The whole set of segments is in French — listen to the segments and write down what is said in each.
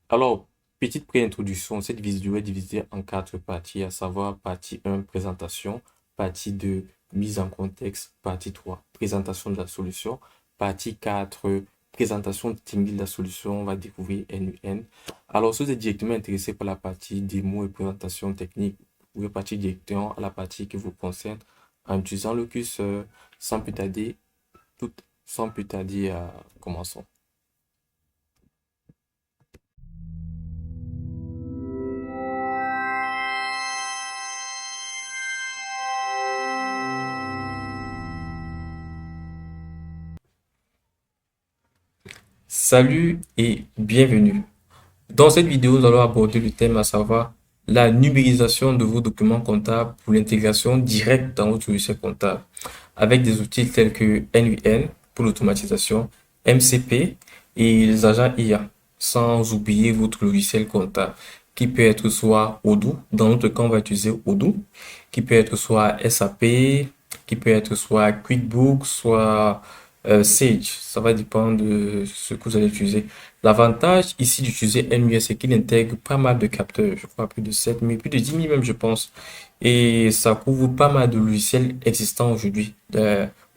Alors, petite pré-introduction, cette vidéo est divisée en quatre parties, à savoir partie 1, présentation, partie 2, mise en contexte, partie 3, présentation de la solution, partie 4, présentation technique de la solution, on va découvrir NUN. Alors, si vous êtes directement intéressé par la partie démo et présentation technique, vous pouvez partir directement à la partie qui vous concerne en utilisant le curseur sans plus tarder, tout, sans plus tarder, commençons. Salut et bienvenue. Dans cette vidéo, nous allons aborder le thème à savoir la numérisation de vos documents comptables pour l'intégration directe dans votre logiciel comptable avec des outils tels que NUN pour l'automatisation, MCP et les agents IA, sans oublier votre logiciel comptable qui peut être soit Odoo, dans notre cas on va utiliser Odoo, qui peut être soit SAP, qui peut être soit QuickBooks, soit Sage. Ça va dépendre de ce que vous allez utiliser. L'avantage ici d'utiliser NUS, c'est qu'il intègre pas mal de capteurs, je crois plus de 7 000, plus de 10 000 même, je pense. Et ça couvre pas mal de logiciels existants aujourd'hui.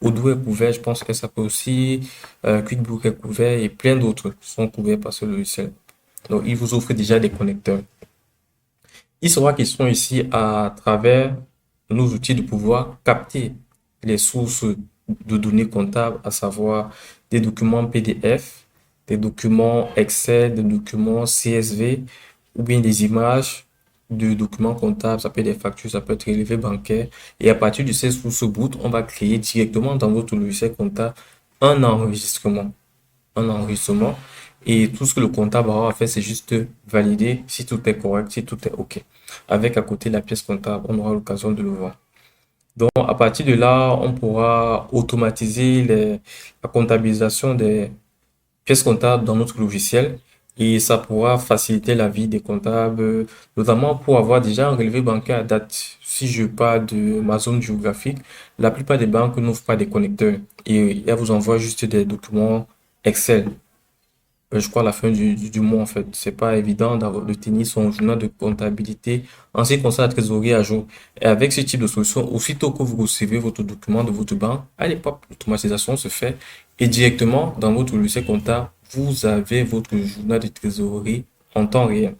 Odoo est couvert, je pense que ça peut aussi, QuickBook est couvert et plein d'autres sont couverts par ce logiciel. Donc, il vous offre déjà des connecteurs. Il sera question ici à travers nos outils de pouvoir capter les sources de données comptables, à savoir des documents PDF, des documents Excel, des documents CSV ou bien des images de documents comptables, ça peut être des factures, ça peut être relevé bancaire. Et à partir de ces sources brutes, on va créer directement dans votre logiciel comptable un enregistrement un enregistrement. Et tout ce que le comptable aura à faire, c'est juste valider si tout est correct, si tout est OK. Avec à côté la pièce comptable, on aura l'occasion de le voir. Donc, à partir de là, on pourra automatiser la comptabilisation des pièces comptables dans notre logiciel et ça pourra faciliter la vie des comptables, notamment pour avoir déjà un relevé bancaire à date. Si je parle de ma zone géographique, la plupart des banques n'ouvrent pas des connecteurs et elles vous envoient juste des documents Excel. Je crois à la fin du mois en fait. C'est pas évident de tenir son journal de comptabilité en ce qui concerne la trésorerie à jour. Et avec ce type de solution, aussitôt que vous recevez votre document de votre banque, à l'époque, l'automatisation se fait et directement dans votre logiciel comptable, vous avez votre journal de trésorerie en temps réel.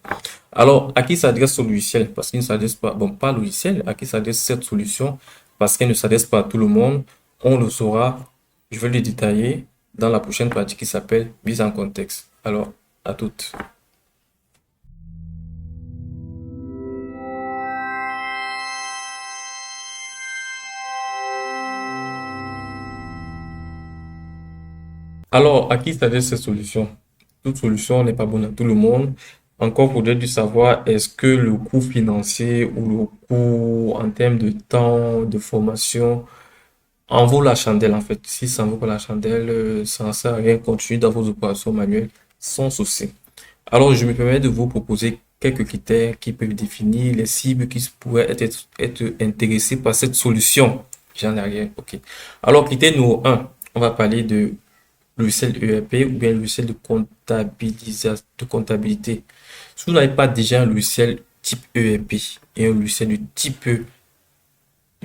Alors, à qui s'adresse ce logiciel? Parce qu'il ne s'adresse pas, bon, pas logiciel, à qui s'adresse cette solution? Parce qu'elle ne s'adresse pas à tout le monde. On le saura, je vais le détailler dans la prochaine partie qui s'appelle mise en contexte. Alors, à toutes. Alors, à qui s'adresse cette solution? Toute solution n'est pas bonne à tout le monde. Encore faudrait-il savoir est-ce que le coût financier ou le coût en termes de temps, de formation, en vaut la chandelle en fait. Si ça en vaut pas la chandelle, ça ne sert à rien de continuer dans vos opérations manuelles sans souci. Alors, je me permets de vous proposer quelques critères qui peuvent définir les cibles qui pourraient être intéressées par cette solution. J'en ai rien. OK. Alors, critère numéro un, on va parler de logiciel ERP ou bien logiciel de comptabilité. Si vous n'avez pas déjà un logiciel type ERP et un logiciel de type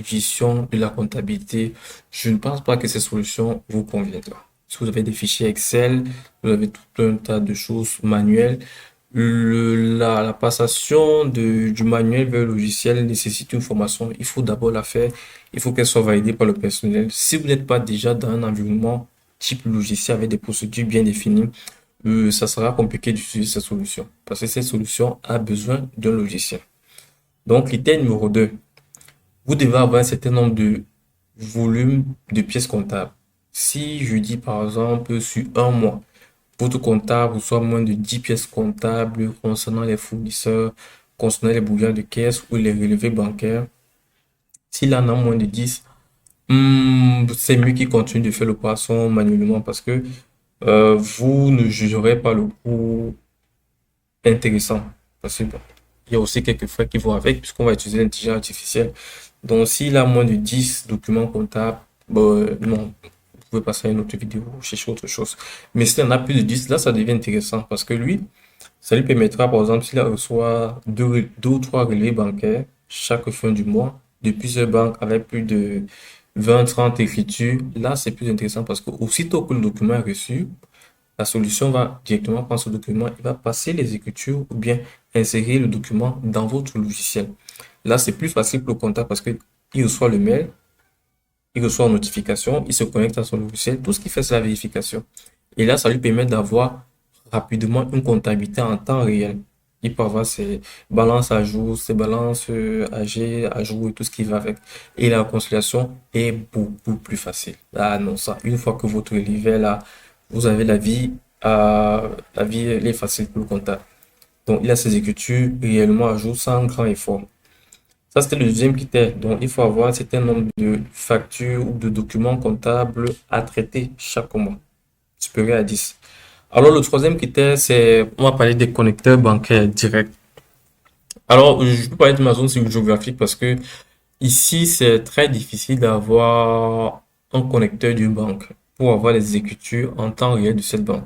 gestion de la comptabilité, je ne pense pas que ces solutions vous conviendront. Si vous avez des fichiers Excel, vous avez tout un tas de choses manuelles. La passation du manuel vers le logiciel nécessite une formation. Il faut d'abord la faire. Il faut qu'elle soit validée par le personnel. Si vous n'êtes pas déjà dans un environnement type logiciel avec des procédures bien définies, ça sera compliqué d'utiliser cette solution parce que cette solution a besoin d'un logiciel. Donc, critère numéro 2, vous devez avoir un certain nombre de volumes de pièces comptables. Si je dis par exemple sur un mois, votre comptable reçoit moins de 10 pièces comptables concernant les fournisseurs, concernant les bouillons de caisse ou les relevés bancaires, s'il en a moins de 10, c'est mieux qu'il continue de faire l'opération manuellement parce que vous ne jugerez pas le coût intéressant. Parce que bon, il y a aussi quelques frais qui vont avec puisqu'on va utiliser l'intelligence artificielle. Donc, s'il a moins de 10 documents comptables, bon, non, vous pouvez passer à une autre vidéo, chercher autre chose. Mais s'il en a plus de 10, là, ça devient intéressant parce que lui, Ça lui permettra, par exemple, s'il reçoit deux ou trois relevés bancaires chaque fin du mois de plusieurs banques avec plus de 20, 30 écritures, là, c'est plus intéressant parce que aussitôt que le document est reçu, la solution va directement prendre ce document, il va passer les écritures ou bien insérer le document dans votre logiciel. Là, c'est plus facile pour le comptable parce que il reçoit le mail, il reçoit une notification, il se connecte à son logiciel. Tout ce qu'il fait, c'est la vérification. Et là, ça lui permet d'avoir rapidement une comptabilité en temps réel. Il peut avoir ses balances à jour, ses balances âgées à jour et tout ce qui va avec. Et la conciliation est beaucoup plus facile. Ah non, ça, une fois que votre livret est là, vous avez la vie elle est facile pour le comptable. Donc, il a ses écritures réellement à jour sans grand effort. Ça, c'était le deuxième critère. Donc, il faut avoir un certain nombre de factures ou de documents comptables à traiter chaque mois, supérieur à 10. Alors, le troisième critère, c'est, on va parler des connecteurs bancaires directs. Alors, je peux parler de ma zone géographique parce que ici, c'est très difficile d'avoir un connecteur d'une banque pour avoir les écritures en temps réel de cette banque.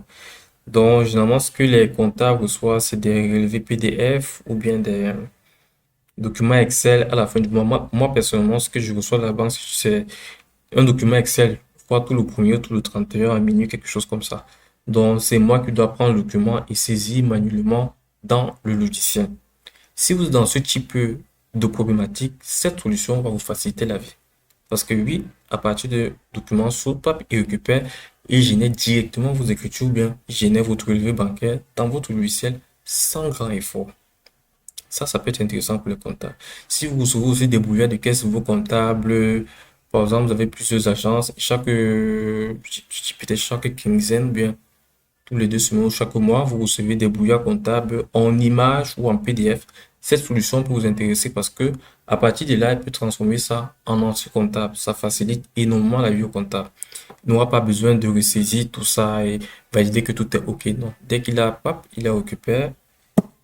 Donc, généralement, ce que les comptables reçoivent, c'est des relevés PDF ou bien des documents Excel à la fin du mois. Moi, personnellement, ce que je reçois de la banque, c'est un document Excel, soit tout le premier, tout le 31 à minuit, quelque chose comme ça. Donc, c'est moi qui dois prendre le document et saisir manuellement dans le logiciel. Si vous êtes dans ce type de problématique, cette solution va vous faciliter la vie. Parce que oui, à partir de documents sur papier et récupère et génère directement vos écritures ou bien génère votre relevé bancaire dans votre logiciel sans grand effort. Ça peut être intéressant pour les comptables. Si vous recevez aussi des brouillons de caisse de vos comptables, par exemple, vous avez plusieurs agences, peut-être chaque quinzaine, bien tous les 2 semaines ou chaque mois, vous recevez des brouillards comptables en images ou en PDF. Cette solution peut vous intéresser parce que à partir de là, elle peut transformer ça en entier comptable. Ça facilite énormément la vie au comptable. Il n'aura pas besoin de ressaisir tout ça et valider que tout est OK. Non. Dès qu'il a, pap, il a occupé,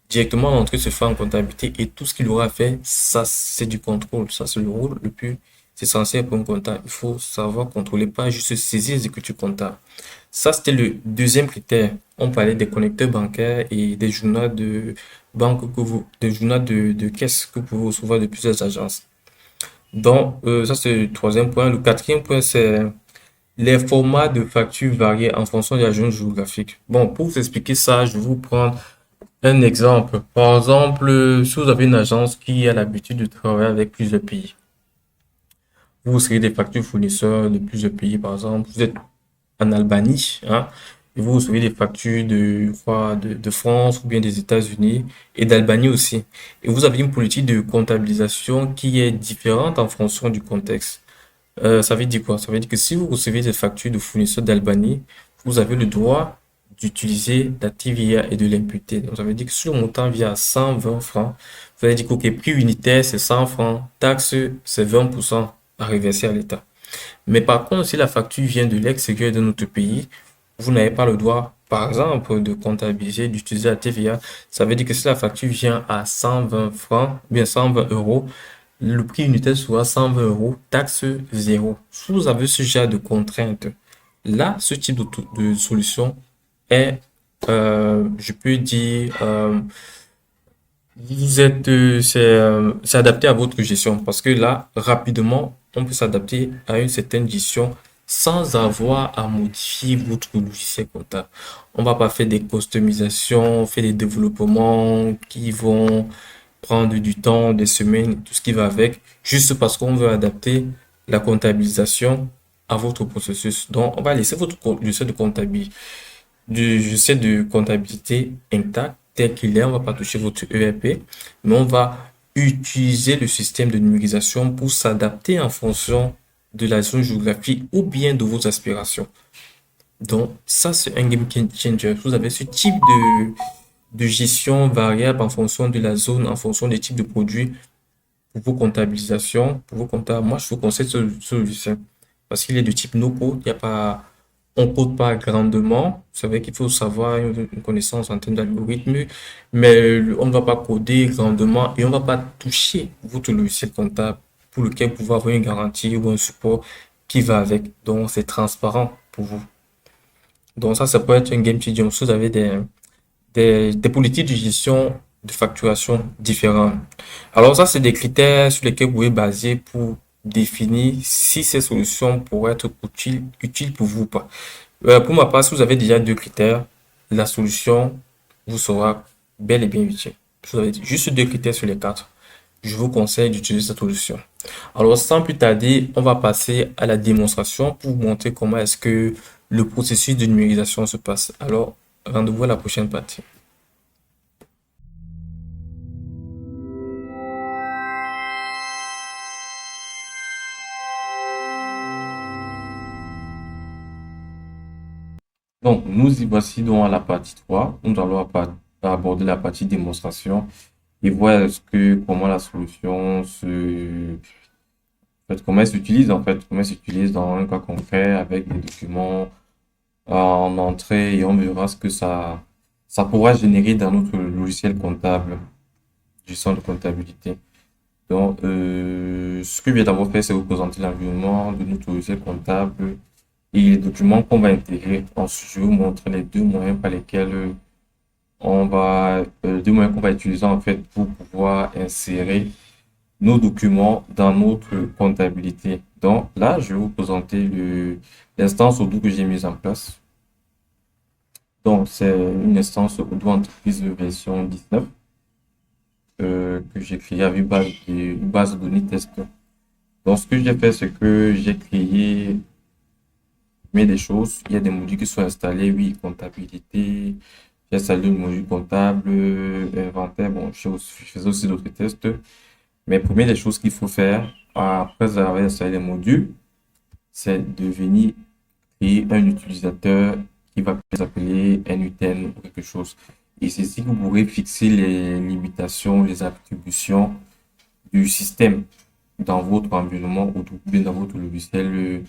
directement l'entrée se fait en comptabilité et tout ce qu'il aura fait, ça, c'est du contrôle. Ça, c'est le rôle le plus essentiel pour un comptable. Il faut savoir contrôler, pas juste saisir les écritures comptables. Ça, c'était le deuxième critère. On parlait des connecteurs bancaires et des journaux de banque des journaux de caisse que vous pouvez recevoir de plusieurs agences. Donc, ça, c'est le troisième point. Le quatrième point, c'est les formats de factures varient en fonction de la zone géographique. Bon, pour vous expliquer ça, je vais vous prendre un exemple. Par exemple, si vous avez une agence qui a l'habitude de travailler avec plusieurs pays, vous recevez des factures fournisseurs de plusieurs pays. Par exemple, vous êtes en Albanie, hein, et vous recevez des factures de, je crois, de France ou bien des États-Unis et d'Albanie aussi. Et vous avez une politique de comptabilisation qui est différente en fonction du contexte. Ça veut dire quoi? Ça veut dire que si vous recevez des factures de fournisseurs d'Albanie, vous avez le droit d'utiliser la TVA et de l'imputer. Donc, ça veut dire que si le montant vient à 120 francs, vous allez dire que, OK, prix unitaire, c'est 100 francs, taxe, c'est 20% à reverser à l'État. Mais par contre, si la facture vient de l'extérieur de notre pays, vous n'avez pas le droit, par exemple, de comptabiliser, d'utiliser la TVA. Ça veut dire que si la facture vient à 120 francs, bien 120 euros, le prix unitaire sera 120 euros, taxe zéro. Si vous avez ce genre de contraintes, là, ce type de solution est, je peux dire, c'est adapté à votre gestion parce que là, rapidement, on peut s'adapter à une certaine gestion sans avoir à modifier votre logiciel comptable. On va pas faire des customisations, faire des développements qui vont prendre du temps, des semaines, tout ce qui va avec, juste parce qu'on veut adapter la comptabilisation à votre processus. Donc, on va laisser votre logiciel de comptabilité je sais de comptabilité intact tel qu'il est. On va pas toucher votre ERP, mais on va utiliser le système de numérisation pour s'adapter en fonction de la zone géographique ou bien de vos aspirations. Donc, ça, c'est un game changer. Vous avez ce type de gestion variable en fonction de la zone, en fonction des types de produits pour vos comptabilisations, pour vos comptables. Moi, je vous conseille ce logiciel parce qu'il est de type no-code. Il n'y a pas, on code pas grandement. C'est vrai qu'il faut savoir une connaissance en termes d'algorithme, mais on ne va pas coder grandement et on ne va pas toucher votre logiciel comptable pour lequel vous pouvez avoir une garantie ou un support qui va avec. Donc, c'est transparent pour vous. Donc, ça peut être un game changer. Si vous avez des politiques de gestion de facturation différentes. Alors ça, c'est des critères sur lesquels vous pouvez baser pour définir si ces solutions pourraient être utiles pour vous ou pas. Pour ma part, si vous avez déjà deux critères, la solution vous sera bel et bien utile. Si vous avez juste deux critères sur les quatre, je vous conseille d'utiliser cette solution. Alors, sans plus tarder, on va passer à la démonstration pour vous montrer comment est-ce que le processus de numérisation se passe. Alors, rendez-vous à la prochaine partie. Donc, nous y voici donc à la partie 3. Nous allons aborder la partie démonstration et voir est-ce que comment la solution en fait, comment elle s'utilise en fait, comment elle s'utilise dans un cas concret avec des documents en entrée et on verra ce que ça pourra générer dans notre logiciel comptable, gestion de comptabilité. Donc, ce que je vais d'abord faire, c'est vous présenter l'environnement de notre logiciel comptable et les documents qu'on va intégrer. Ensuite, je vais vous montrer les deux moyens par lesquels deux moyens qu'on va utiliser en fait pour pouvoir insérer nos documents dans notre comptabilité. Donc là, je vais vous présenter l'instance Odoo que j'ai mise en place. Donc, c'est une instance Odoo Entreprise version 19 que j'ai créée avec une base de données test. Donc, ce que j'ai fait, c'est que j'ai créé mais des choses. Il y a des modules qui sont installés, oui, comptabilité. J'ai installé le module comptable, inventaire. Bon, je faisais aussi d'autres tests. Mais première des choses qu'il faut faire après avoir installé les modules, c'est de venir créer un utilisateur qui va s'appeler NUTN ou quelque chose. Et c'est ici que vous pourrez fixer les limitations, les attributions du système dans votre environnement ou bien dans votre logiciel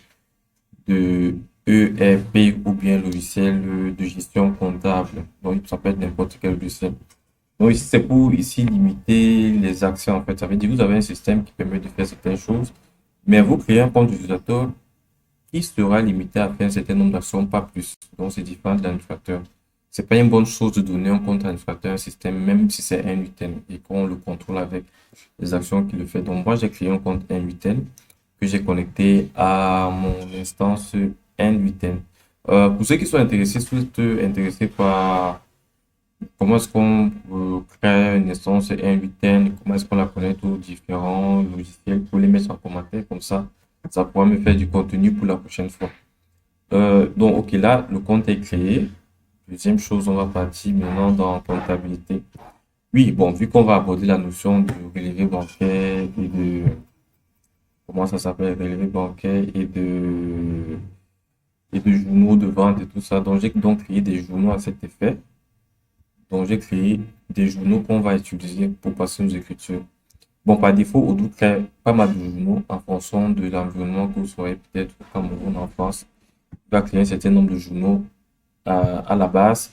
de ERP ou bien logiciel de gestion comptable. Donc, ça peut être n'importe quel logiciel. Donc, ici, c'est pour ici limiter les accès en fait. Ça veut dire que vous avez un système qui permet de faire certaines choses, mais vous créez un compte utilisateur qui sera limité à faire un certain nombre d'actions, pas plus. Donc, c'est différent de l'administrateur. C'est pas une bonne chose de donner un compte administrateur à un système, même si c'est un 8N et qu'on le contrôle avec les actions qu'il le fait. Donc, moi, j'ai créé un compte N8N que j'ai connecté à mon instance N8N. Pour ceux qui sont intéressés, intéressés par comment est-ce qu'on crée une instance N8N, comment est-ce qu'on la connecte aux différents logiciels pour les mettre en commentaire, comme ça pourra me faire du contenu pour la prochaine fois. Donc, ok, là, le compte est créé. Deuxième chose, on va partir maintenant dans comptabilité. Oui, bon, vu qu'on va aborder la notion de relevé bancaire et de, comment ça s'appelle, relevé bancaire et de journaux de vente et tout ça, donc j'ai donc créé des journaux à cet effet. Donc, j'ai créé des journaux qu'on va utiliser pour passer nos écritures. Bon, par défaut, Odoo crée pas mal de journaux en fonction de l'environnement que vous soyez peut-être au Cameroun, en France. Il va créer un certain nombre de journaux à la base.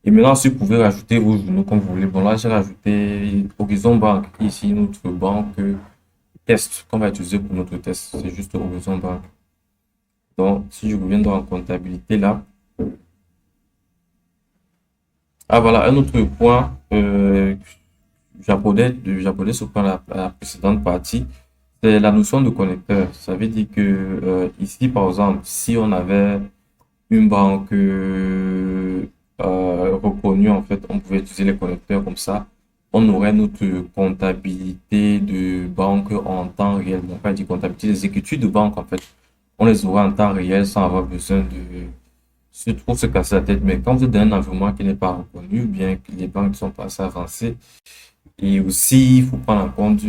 Et maintenant, si vous pouvez rajouter vos journaux comme vous voulez. Bon, là, j'ai rajouté Horizon Bank. Ici, notre banque test qu'on va utiliser pour notre test. C'est juste Horizon Bank. Donc, si je reviens dans la comptabilité, là. Ah, voilà, un autre point. J'abordais ce point la précédente partie. C'est la notion de connecteur. Ça veut dire que ici, par exemple, si on avait une banque reconnue, en fait, on pouvait utiliser les connecteurs comme ça. On aurait notre comptabilité de banque en temps réel. Donc, pas dire comptabilité des écritures de banque, en fait. On les aurait en temps réel sans avoir besoin de se casser la tête. Mais quand vous êtes dans un environnement qui n'est pas reconnu, ou bien que les banques ne sont pas assez avancées, et aussi, il faut prendre en compte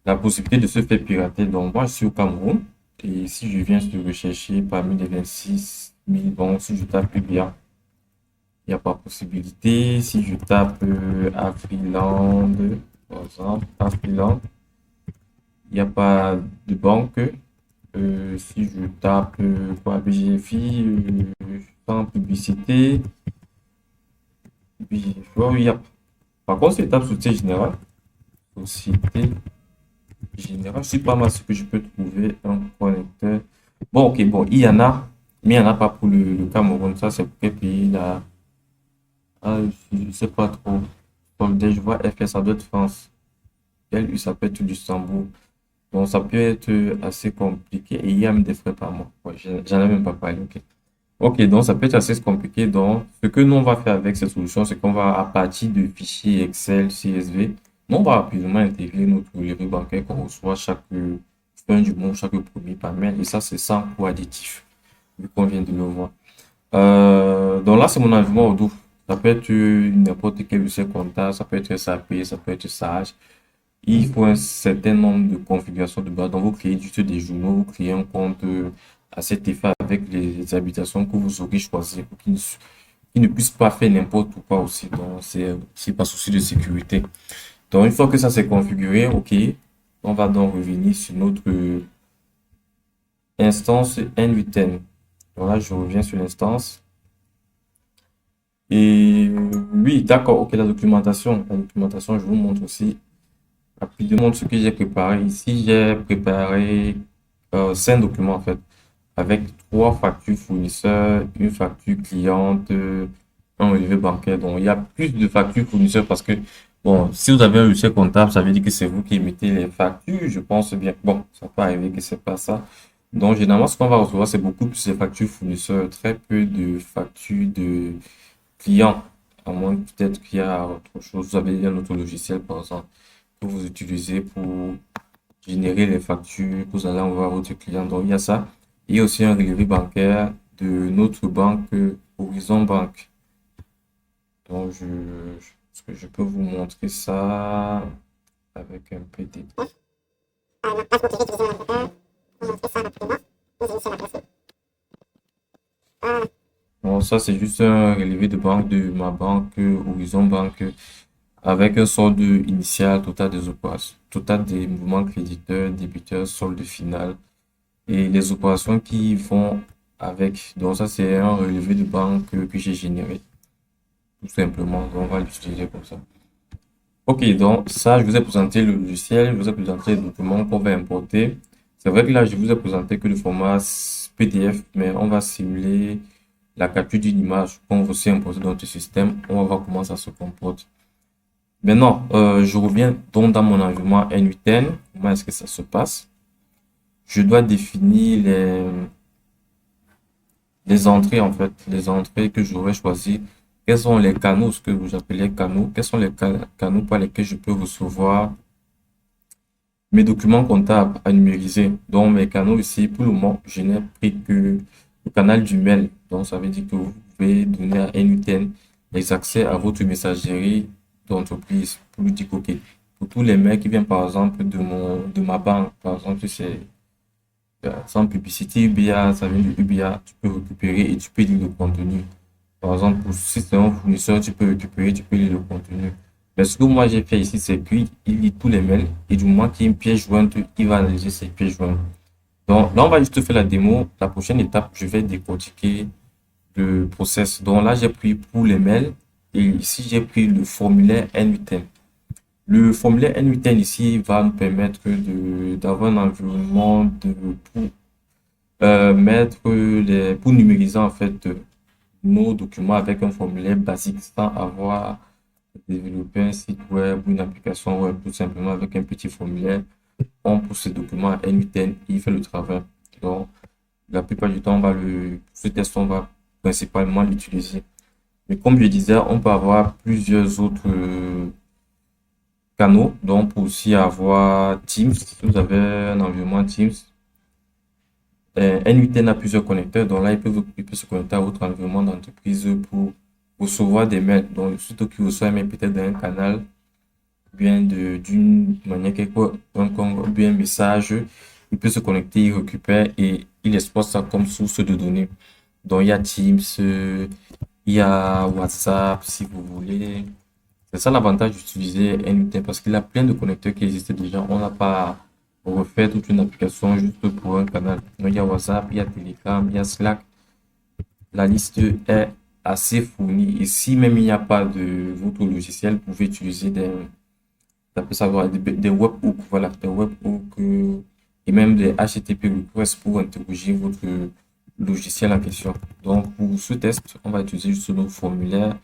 la possibilité de se faire pirater. Donc, moi, je suis au Cameroun. Et si je viens de rechercher parmi les 26 000, bon, si je tape bien, il n'y a pas possibilité. Si je tape Afriland, par exemple, Afriland, il n'y a pas de banque. Si je tape quoi, BGFI, sans publicité, puis, il y a. Par contre, si je tape Société Générale, Société Générale, je suis pas mal ce que je peux trouver un connecteur. Bon, ok, bon, il y en a, mais il n'y en a pas pour le Cameroun. Ça, c'est pour quel pays là? Ah, je sais pas trop. Solder, je vois FS, ça doit être France. LU, ça peut être Luxembourg. Donc, ça peut être assez compliqué. Et il y a même des frais par mois. Ouais, j'en ai même pas parlé. Ok. Ok, donc ça peut être assez compliqué. Donc, ce que nous, on va faire avec cette solution, c'est qu'on va, à partir de fichiers Excel, CSV, nous, on va rapidement intégrer notre relevé bancaire qu'on reçoit chaque fin du mois, chaque premier par mail. Et ça, c'est sans coût additif, vu qu'on vient de le voir. Donc là, c'est mon environnement Odoo. Ça peut être n'importe quel logiciel comptable, ça peut être SAP, ça peut être Sage. Il faut un certain nombre de configurations de base. Donc, vous créez juste des journaux, vous créez un compte à cet effet avec les habitations que vous aurez choisies pour qu'ils ne puissent pas faire n'importe quoi aussi. Donc, c'est pas souci de sécurité. Donc, une fois que ça s'est configuré, OK, on va donc revenir sur notre instance N8N. Donc là, je reviens sur l'instance. Et oui, d'accord, OK, la documentation. La documentation, je vous montre aussi rapidement ce que j'ai préparé. Ici, j'ai préparé 5 documents en fait, avec 3 factures fournisseurs, une facture cliente, un relevé bancaire. Donc, il y a plus de factures fournisseurs parce que, bon, si vous avez un logiciel comptable, ça veut dire que c'est vous qui émettez les factures. Je pense bien. Bon, ça peut arriver que c'est pas ça. Donc, généralement, ce qu'on va recevoir, c'est beaucoup plus de factures fournisseurs, très peu de factures de clients. À moins que peut-être qu'il y a autre chose. Vous avez un autre logiciel, par exemple, que vous utilisez pour générer les factures que vous allez envoyer à votre client. Donc, il y a ça. Il y a aussi un relevé bancaire de notre banque Horizon Bank. Donc, je peux vous montrer ça avec un peu de détail. Bon, ça, c'est juste un relevé de banque de ma banque Horizon Bank avec un solde initial, total des opérations, total des mouvements créditeurs, débiteurs, solde final et les opérations qui vont avec. Donc ça, c'est un relevé de banque que j'ai généré, tout simplement. Donc, on va l'utiliser comme ça. Ok, donc ça, je vous ai présenté le logiciel, je vous ai présenté les documents qu'on va importer. C'est vrai que là, je vous ai présenté que le format PDF, mais on va simuler la capture d'une image qu'on va aussi importer dans notre système. On va voir comment ça se comporte. Maintenant, je reviens donc dans mon environnement N8N. Comment est-ce que ça se passe? Je dois définir les entrées, en fait, les entrées que j'aurais choisies. Quels sont les canaux, ce que vous appelez canaux? Quels sont les canaux par lesquels je peux recevoir mes documents comptables à numériser? Donc, mes canaux ici, pour le moment, je n'ai pris que le canal du mail. Donc, ça veut dire que vous pouvez donner à NUTN les accès à votre messagerie d'entreprise pour lui dire, OK, pour tous les mails qui viennent, par exemple, de ma banque, par exemple, si c'est sans publicité UBA, ça vient de UBA, tu peux récupérer et tu peux lire le contenu. Par exemple, si c'est un fournisseur, tu peux récupérer, tu peux lire le contenu. Mais ce que moi j'ai fait ici, c'est qu'il lit tous les mails et du moment qu'il y a une pièce jointe, il va analyser ces pièces jointes. Donc là, on va juste faire la démo. La prochaine étape, je vais décortiquer le process. Donc là, j'ai pris pour les mails et ici, j'ai pris le formulaire N8N. Le formulaire N8N ici va nous permettre d'avoir un environnement pour pour numériser en fait nos documents avec un formulaire basique sans avoir développé un site web ou une application web, tout simplement avec un petit formulaire. On pousse ce document à N8N, il fait le travail. Donc, la plupart du temps, ce test, on va principalement l'utiliser. Mais comme je disais, on peut avoir plusieurs autres canaux. Donc, pour aussi avoir Teams, si vous avez un environnement Teams, N8N a plusieurs connecteurs. Donc là, il peut se connecter à votre environnement d'entreprise pour recevoir des mails. Donc, surtout qu'il reçoit un mail peut-être d'un canal, bien d'une manière quelque bien un message, il peut se connecter, il récupère et il exploite ça comme source de données. Donc, il y a Teams, il y a WhatsApp, si vous voulez. C'est ça l'avantage d'utiliser N8N parce qu'il a plein de connecteurs qui existent déjà. On n'a pas refait toute une application juste pour un canal. Donc, il y a WhatsApp, il y a Telegram, il y a Slack. La liste est assez fournie. Et si même il n'y a pas de votre logiciel, vous pouvez utiliser ça peut savoir des webhooks, voilà, des webhooks et même des HTTP requests pour interroger votre logiciel en question. Donc, pour ce test, on va utiliser juste nos formulaires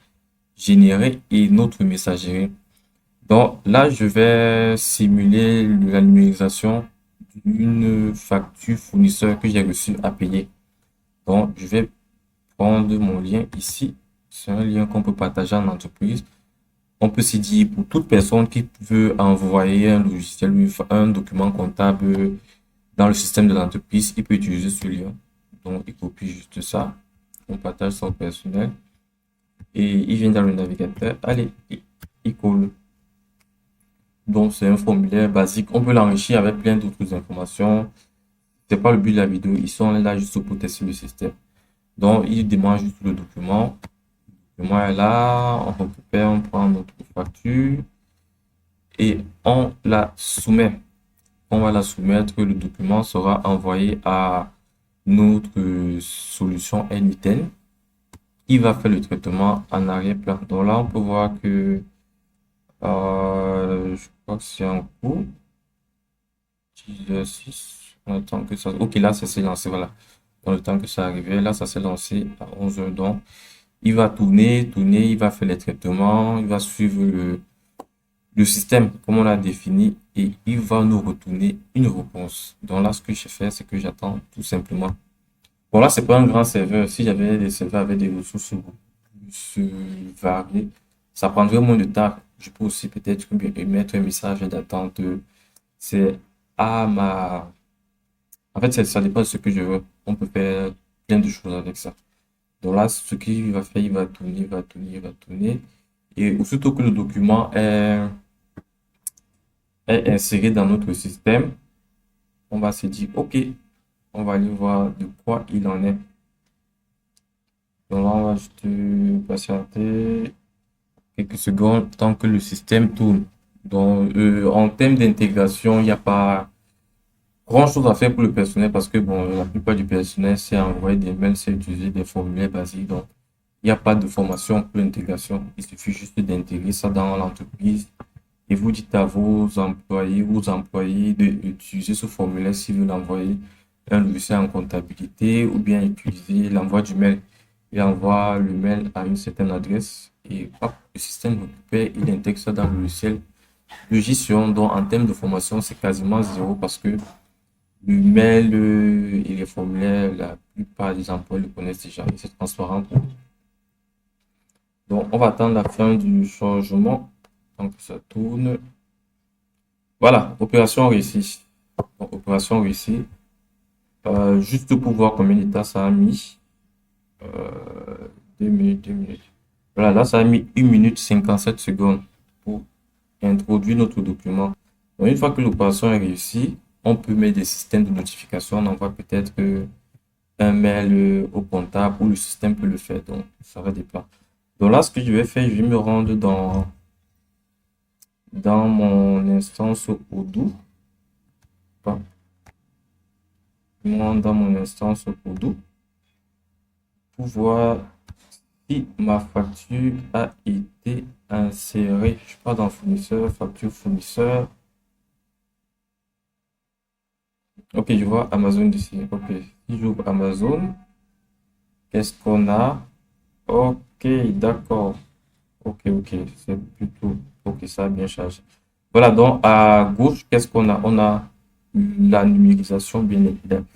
générée et notre messagerie. Donc là, je vais simuler la numérisation d'une facture fournisseur que j'ai reçu à payer. Donc, je vais prendre mon lien ici. C'est un lien qu'on peut partager en entreprise. On peut s'y dire pour toute personne qui veut envoyer un logiciel ou un document comptable dans le système de l'entreprise, il peut utiliser ce lien. Donc, il copie juste ça. On partage son personnel et il vient dans le navigateur. Allez, il colle. Donc, c'est un formulaire basique. On peut l'enrichir avec plein d'autres informations. C'est pas le but de la vidéo. Ils sont là juste pour tester le système. Donc, il demande juste le document. Le document est là. On récupère, on prend notre facture et on la soumet. On va la soumettre. Le document sera envoyé à notre solution N8N. Il va faire le traitement en arrière-plan. Donc là, on peut voir que je crois que c'est en cours. 10h06. On attend que ça. Ok, là, ça s'est lancé. Voilà. Dans le temps que ça arrivait, là, ça s'est lancé à 11h. Donc, il va tourner, tourner, il va faire les traitements, il va suivre le système comme on l'a défini et il va nous retourner une réponse. Donc là, ce que je fais, c'est que j'attends tout simplement. Bon, là, c'est pas un grand serveur. Si j'avais des serveurs avec des ressources plus variées, ça prendrait moins de temps. Je peux aussi peut-être mettre un message d'attente. C'est à ma... En fait, ça dépend de ce que je veux. On peut faire plein de choses avec ça. Donc là, ce qu'il va faire, il va tourner, il va tourner, il va tourner. Et aussitôt que le document est inséré dans notre système, on va se dire, OK, on va aller voir de quoi il en est. Donc là, on va juste patienter quelques secondes tant que le système tourne. Donc, en termes d'intégration, il n'y a pas grand-chose à faire pour le personnel parce que, bon, la plupart du personnel, c'est envoyer des mails, c'est utiliser des formulaires basiques. Donc, il n'y a pas de formation pour l'intégration. Il suffit juste d'intégrer ça dans l'entreprise et vous dites à vos employés d'utiliser ce formulaire si vous l'envoyez un logiciel en comptabilité ou bien utiliser l'envoi du mail. Il envoie le mail à une certaine adresse et hop, le système récupère, il intègre ça dans le logiciel de gestion. Donc, en termes de formation, c'est quasiment zéro parce que le mail et les formulaires, la plupart des employés le connaissent déjà et c'est transparent pour eux. Donc, on va attendre la fin du changement. Tant que ça tourne. Voilà, opération réussie. Donc, opération réussie. Juste pour voir combien de temps ça a mis. 2 minutes, 2 minutes. Voilà, là, ça a mis 1 minute 57 secondes pour introduire notre document. Donc, une fois que l'opération est réussie, on peut mettre des systèmes de notification. On envoie peut-être un mail au comptable ou le système peut le faire. Donc, ça va dépendre. Donc là, ce que je vais faire, je vais me rendre dans mon instance Odoo. Dans mon instance Odoo pour voir si ma facture a été insérée. Je pars dans fournisseur, facture fournisseur. Ok, je vois Amazon d'ici. Ok, si j'ouvre Amazon, qu'est-ce qu'on a? Ok, d'accord. Ok, ok, c'est plutôt... Ok, ça a bien chargé. Voilà, donc à gauche, qu'est-ce qu'on a? On a la numérisation, bien évidemment.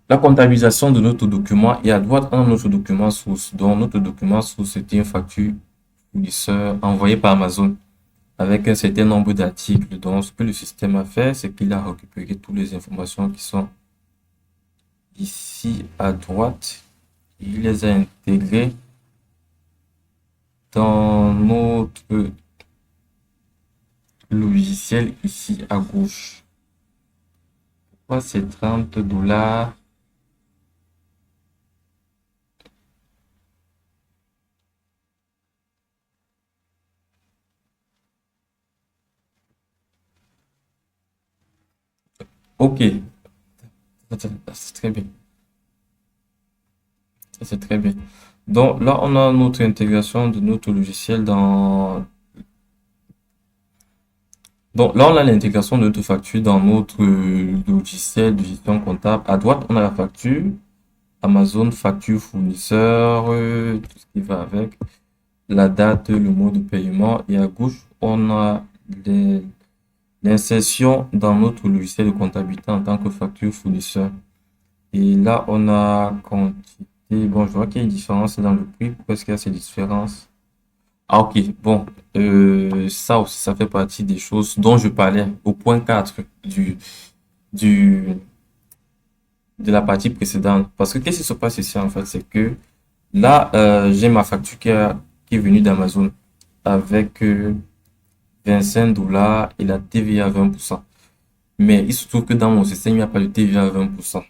La comptabilisation de notre document et à droite, on a notre document source. Donc, notre document source, c'était une facture fournisseur envoyée par Amazon avec un certain nombre d'articles. Donc, ce que le système a fait, c'est qu'il a récupéré toutes les informations qui sont ici à droite. Il les a intégrées dans notre logiciel ici à gauche. Pourquoi c'est 30 $? Ok, c'est très bien. C'est très bien. Donc là, on a notre intégration de notre logiciel dans... Donc là, on a l'intégration de notre facture dans notre logiciel de gestion comptable. À droite, on a la facture, Amazon, facture fournisseur, tout ce qui va avec. la date, le mode de paiement et à gauche, on a l'insertion dans notre logiciel de comptabilité en tant que facture fournisseur. Et là, on a quantité. Bon, je vois qu'il y a une différence dans le prix. Pourquoi est-ce qu'il y a ces différences? Ah, ok. Bon, ça aussi, ça fait partie des choses dont je parlais au point 4 du, de la partie précédente. Parce que qu'est-ce qui se passe ici, en fait, c'est que là, j'ai ma facture qui est venue d'Amazon avec 25 $ et la TVA à 20%. Mais il se trouve que dans mon système, il n'y a pas de TVA à 20%.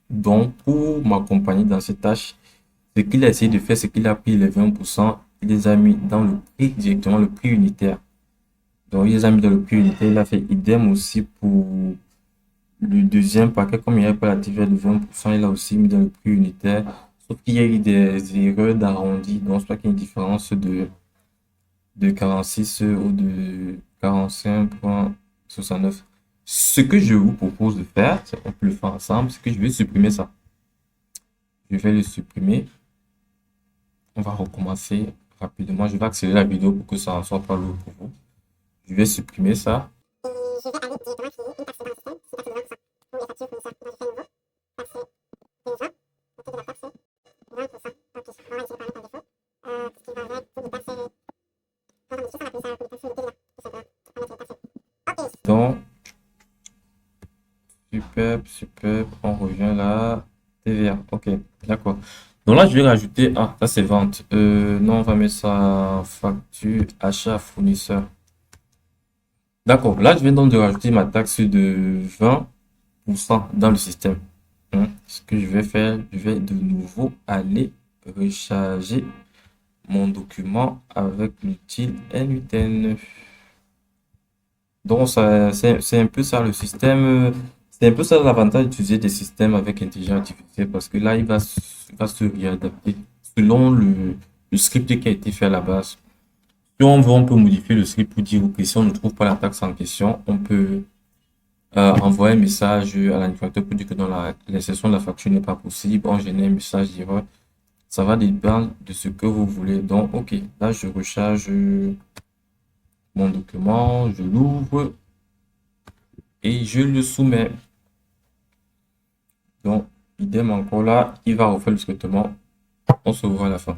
Donc, pour m'accompagner dans cette tâche, ce qu'il a essayé de faire, c'est qu'il a pris les 20%, il les a mis dans le prix, directement le prix unitaire. Donc, il les a mis dans le prix unitaire. Il a fait idem aussi pour le deuxième paquet, comme il n'y avait pas la TVA de 20%, il a aussi mis dans le prix unitaire. Sauf qu'il y a eu des erreurs d'arrondi. Donc, je crois qu'il y a une différence de 46 ou de 45,69. Ce que je vous propose de faire, c'est qu'on peut le faire ensemble, c'est que je vais supprimer ça. Je vais le supprimer. On va recommencer rapidement. Je vais accélérer la vidéo pour que ça ne soit pas lourd pour vous. Je vais supprimer ça. Donc, super, super. On revient là. TVA. Ok, d'accord. Donc là, je vais rajouter. Ah, ça c'est vente. Non, on va mettre ça facture, achat, fournisseur. D'accord. Là, je viens donc de rajouter ma taxe de 20% dans le système. Ce que je vais faire, je vais de nouveau aller recharger mon document avec l'outil NUTN. Donc, ça, c'est un peu ça le système. C'est un peu ça l'avantage d'utiliser des systèmes avec intelligence artificielle parce que là, il va se réadapter selon le script qui a été fait à la base. Si on veut, on peut modifier le script pour dire que si on ne trouve pas la taxe en question, on peut envoyer un message à l'administrateur pour dire que dans l'insertion de la facture n'est pas possible. On génère un message d'erreur. Ça va dépendre de ce que vous voulez. Donc, OK, là, je recharge mon document, je l'ouvre et je le soumets. Donc, idem encore là, il va refaire le traitement. On se voit à la fin.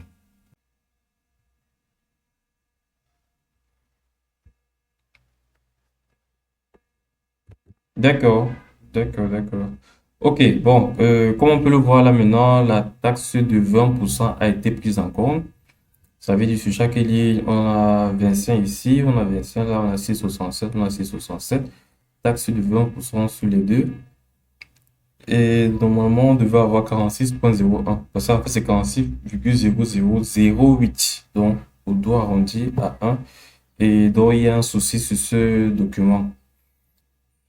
D'accord, d'accord. Ok, bon, comme on peut le voir là maintenant, la taxe de 20% a été prise en compte. Ça veut dire sur chaque ligne, on a 25 ici, on a 25 là, on a 6,67, on a 6,67. Taxe de 20% sur les deux. Et normalement, on devait avoir 46,01. Parce qu'en fait, c'est 46,0008. Donc, on doit arrondir à 1. Et donc, il y a un souci sur ce document.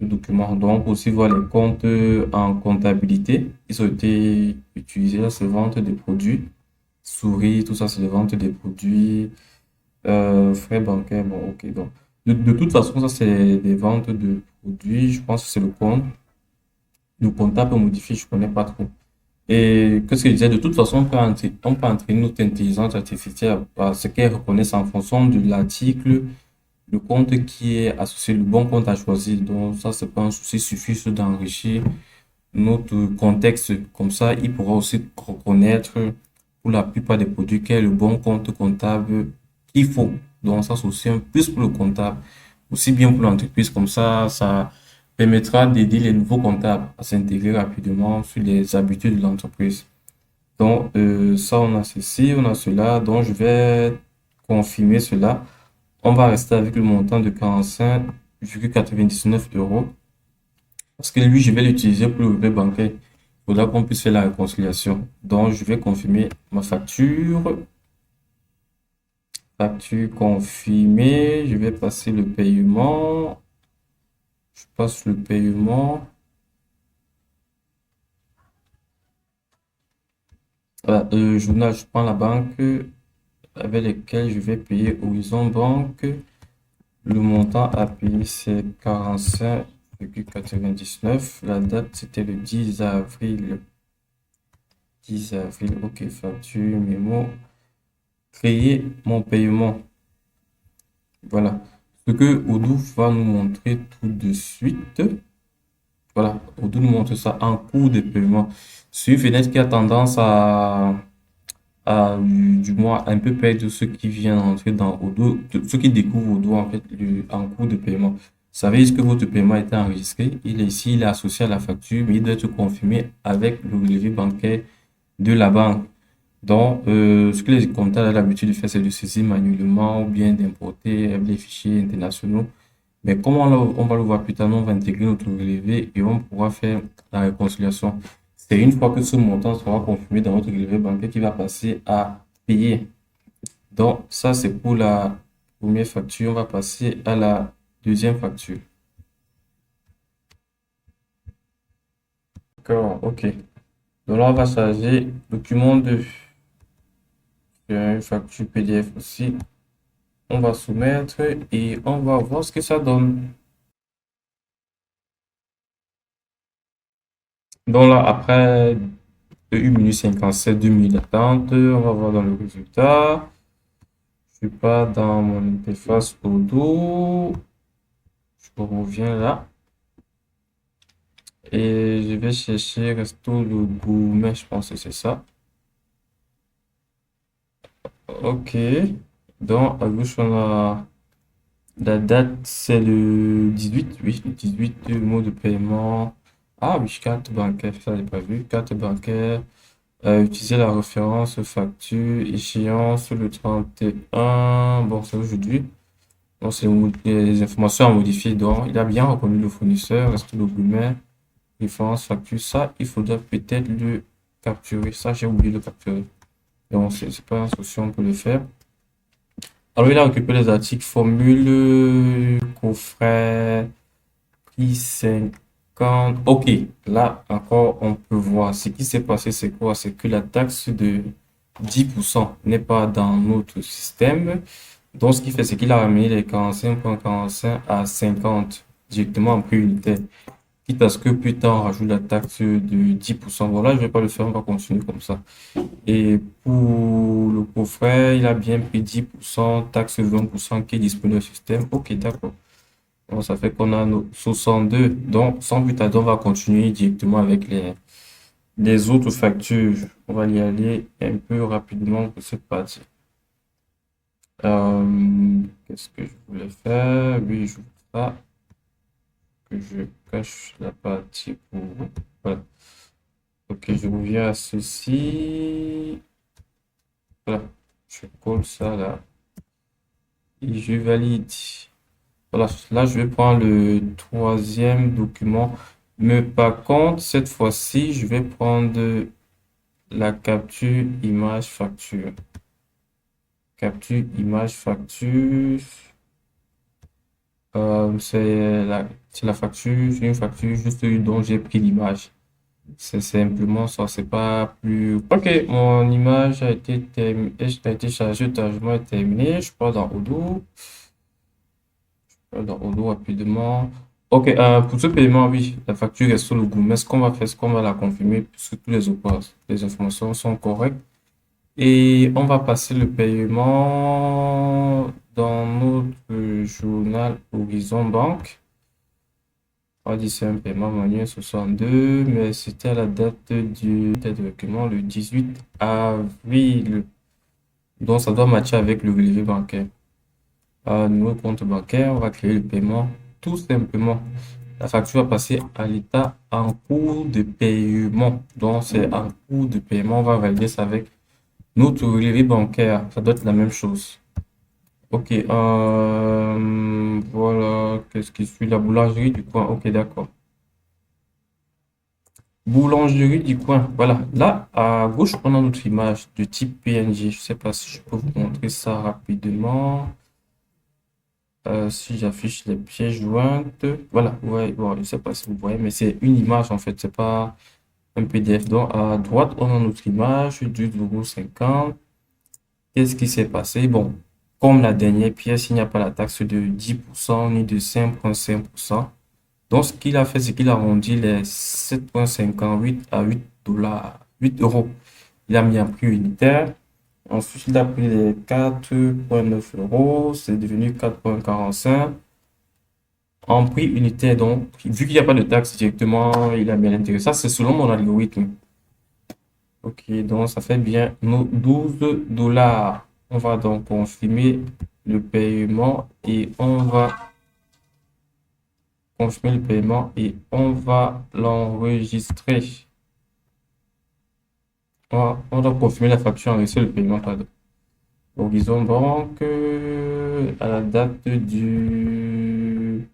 Donc, aussi voir les comptes en comptabilité. Ils ont été utilisés. Là, c'est vente des produits. Souris, tout ça, c'est les ventes des produits. Frais bancaires, bon, ok. Donc, de toute façon, ça, c'est des ventes de produits. Je pense que c'est le compte. Le comptable modifié, je connais pas trop. Et qu'est-ce que je disais? De toute façon, on peut entraîner notre intelligence artificielle à ce qu'elle reconnaisse en fonction de l'article, le compte qui est associé, le bon compte à choisir. Donc, ça, c'est pas un souci, il suffit juste d'enrichir notre contexte. Comme ça, il pourra aussi reconnaître pour la plupart des produits quel est le bon compte comptable qu'il faut. Donc, ça, c'est aussi un plus pour le comptable, aussi bien pour l'entreprise. Comme ça permettra d'aider les nouveaux comptables à s'intégrer rapidement sur les habitudes de l'entreprise. Donc, ça, on a ceci, on a cela. Donc, je vais confirmer cela. On va rester avec le montant de 45,99 €. Parce que lui, je vais l'utiliser pour le relevé bancaire. Il faudra qu'on puisse faire la réconciliation. Donc, je vais confirmer ma facture. Facture confirmée. Je vais passer le paiement. Je passe le paiement. Voilà, journal, je prends la banque avec laquelle je vais payer Horizon Banque. Le montant à payer, c'est 45,99. La date, c'était le 10 avril. 10 avril, ok, facture, mémo. créer mon paiement. Voilà. Ce que Odoo va nous montrer tout de suite. Voilà. Odoo nous montre ça en cours de paiement. C'est une fenêtre qui a tendance du moins, un peu perdre ceux qui viennent entrer dans Odoo, ceux qui découvrent Odoo, en fait, en cours de paiement. Ça veut dire que votre paiement a été enregistré. Il est ici, il est associé à la facture, mais il doit être confirmé avec le relevé bancaire de la banque. Donc, ce que les comptables ont l'habitude de faire, c'est de saisir manuellement ou bien d'importer les fichiers internationaux. Mais comme on va le voir plus tard, on va intégrer notre relevé et on pourra faire la réconciliation. C'est une fois que ce montant sera confirmé dans notre relevé bancaire qui va passer à payer. Donc, ça, c'est pour la première facture. On va passer à la deuxième facture. D'accord, ok. Donc là, on va charger document 2. Il y a une facture PDF aussi. On va soumettre et on va voir ce que ça donne. Donc là, après 1 minute 57, 2 minutes d'attente, on va voir dans le résultat. Je suis pas dans mon interface Odoo. Je reviens là. Et je vais chercher Resto le Gourmet, je pense que c'est ça. Ok. Donc, à gauche, on a la date, c'est le 18. Oui, le 18, le mot de paiement. Ah oui, carte bancaire, ça, j'ai pas vu. Carte bancaire. Utiliser la référence facture, échéance le 31. Bon, c'est aujourd'hui. Donc, c'est les informations à modifier. Donc, il a bien reconnu le fournisseur, reste le gourmet, référence facture. Ça, il faudra peut-être le capturer. Ça, j'ai oublié de le capturer. Donc, c'est pas un souci, on peut le faire. Alors, il a occupé les articles formule, coffret, prix 50. Ok, là encore, on peut voir. Ce qui s'est passé, c'est quoi? C'est que la taxe de 10% n'est pas dans notre système. Donc, ce qui fait, c'est qu'il a ramené les 45,45 à 50 directement en prix unitaire. Quitte à ce que plus tard, on rajoute la taxe de 10%. Bon, là, je vais pas le faire, on va continuer comme ça. Et pour le coffret, il a bien pris 10%, taxe 20% qui est disponible au système. Ok, d'accord. Donc, ça fait qu'on a nos 62. Donc, sans but à on va continuer directement avec les autres factures. On va y aller un peu rapidement pour cette partie. Qu'est-ce que je voulais faire? Oui, je veux pas que je cache la partie pour... Voilà. Ok, je reviens à ceci. Voilà. Je colle ça là. Et je valide. Voilà, là, je vais prendre le troisième document. Mais par contre, cette fois-ci, je vais prendre la capture image facture. Capture image facture. C'est la facture, c'est une facture juste dont j'ai pris l'image. C'est simplement ça, c'est pas plus. Ok, mon image a été terminée, a été chargée, le chargement est terminé. Je pars dans Odoo. Dans Odoo rapidement. Ok, pour ce paiement, oui, la facture est sur le goût. Mais ce qu'on va faire, c'est qu'on va la confirmer puisque tous les informations sont correctes. Et on va passer le paiement dans notre journal Horizon Banque. On dit c'est un paiement manuel 62, mais c'était à la date du document le 18 avril. Donc ça doit matcher avec le relevé bancaire. Nouveau compte bancaire, on va créer le paiement tout simplement. La facture va passer à l'état en cours de paiement. Donc c'est en cours de paiement, on va valider ça avec notre relevé bancaire. Ça doit être la même chose. Ok, voilà, qu'est-ce qui suit? La boulangerie du coin. Ok, d'accord. Boulangerie du coin. Voilà. Là, à gauche, on a notre image de type PNG. Je sais pas si je peux vous montrer ça rapidement. Si j'affiche les pièces jointes. Voilà. Ouais, bon, je sais pas si vous voyez, mais c'est une image en fait. C'est pas un PDF. Donc, à droite, on a notre image du 2,50 €. Qu'est-ce qui s'est passé? Bon, comme la dernière pièce, il n'y a pas la taxe de 10% ni de 5,5%. Donc, ce qu'il a fait, c'est qu'il a arrondi les 7,58 à 8 $, 8 euros. Il a mis un prix unitaire. Ensuite, il a pris les 4,9 euros, c'est devenu 4,45. En prix unitaire, donc, vu qu'il n'y a pas de taxe directement, il a bien intérêt. Ça, c'est selon mon algorithme. Ok, donc ça fait bien nos 12 dollars. On va donc confirmer le paiement et on va confirmer le paiement et on va l'enregistrer. On doit confirmer la facture, enregistrer le paiement, pardon. Horizon Banque, à la date du...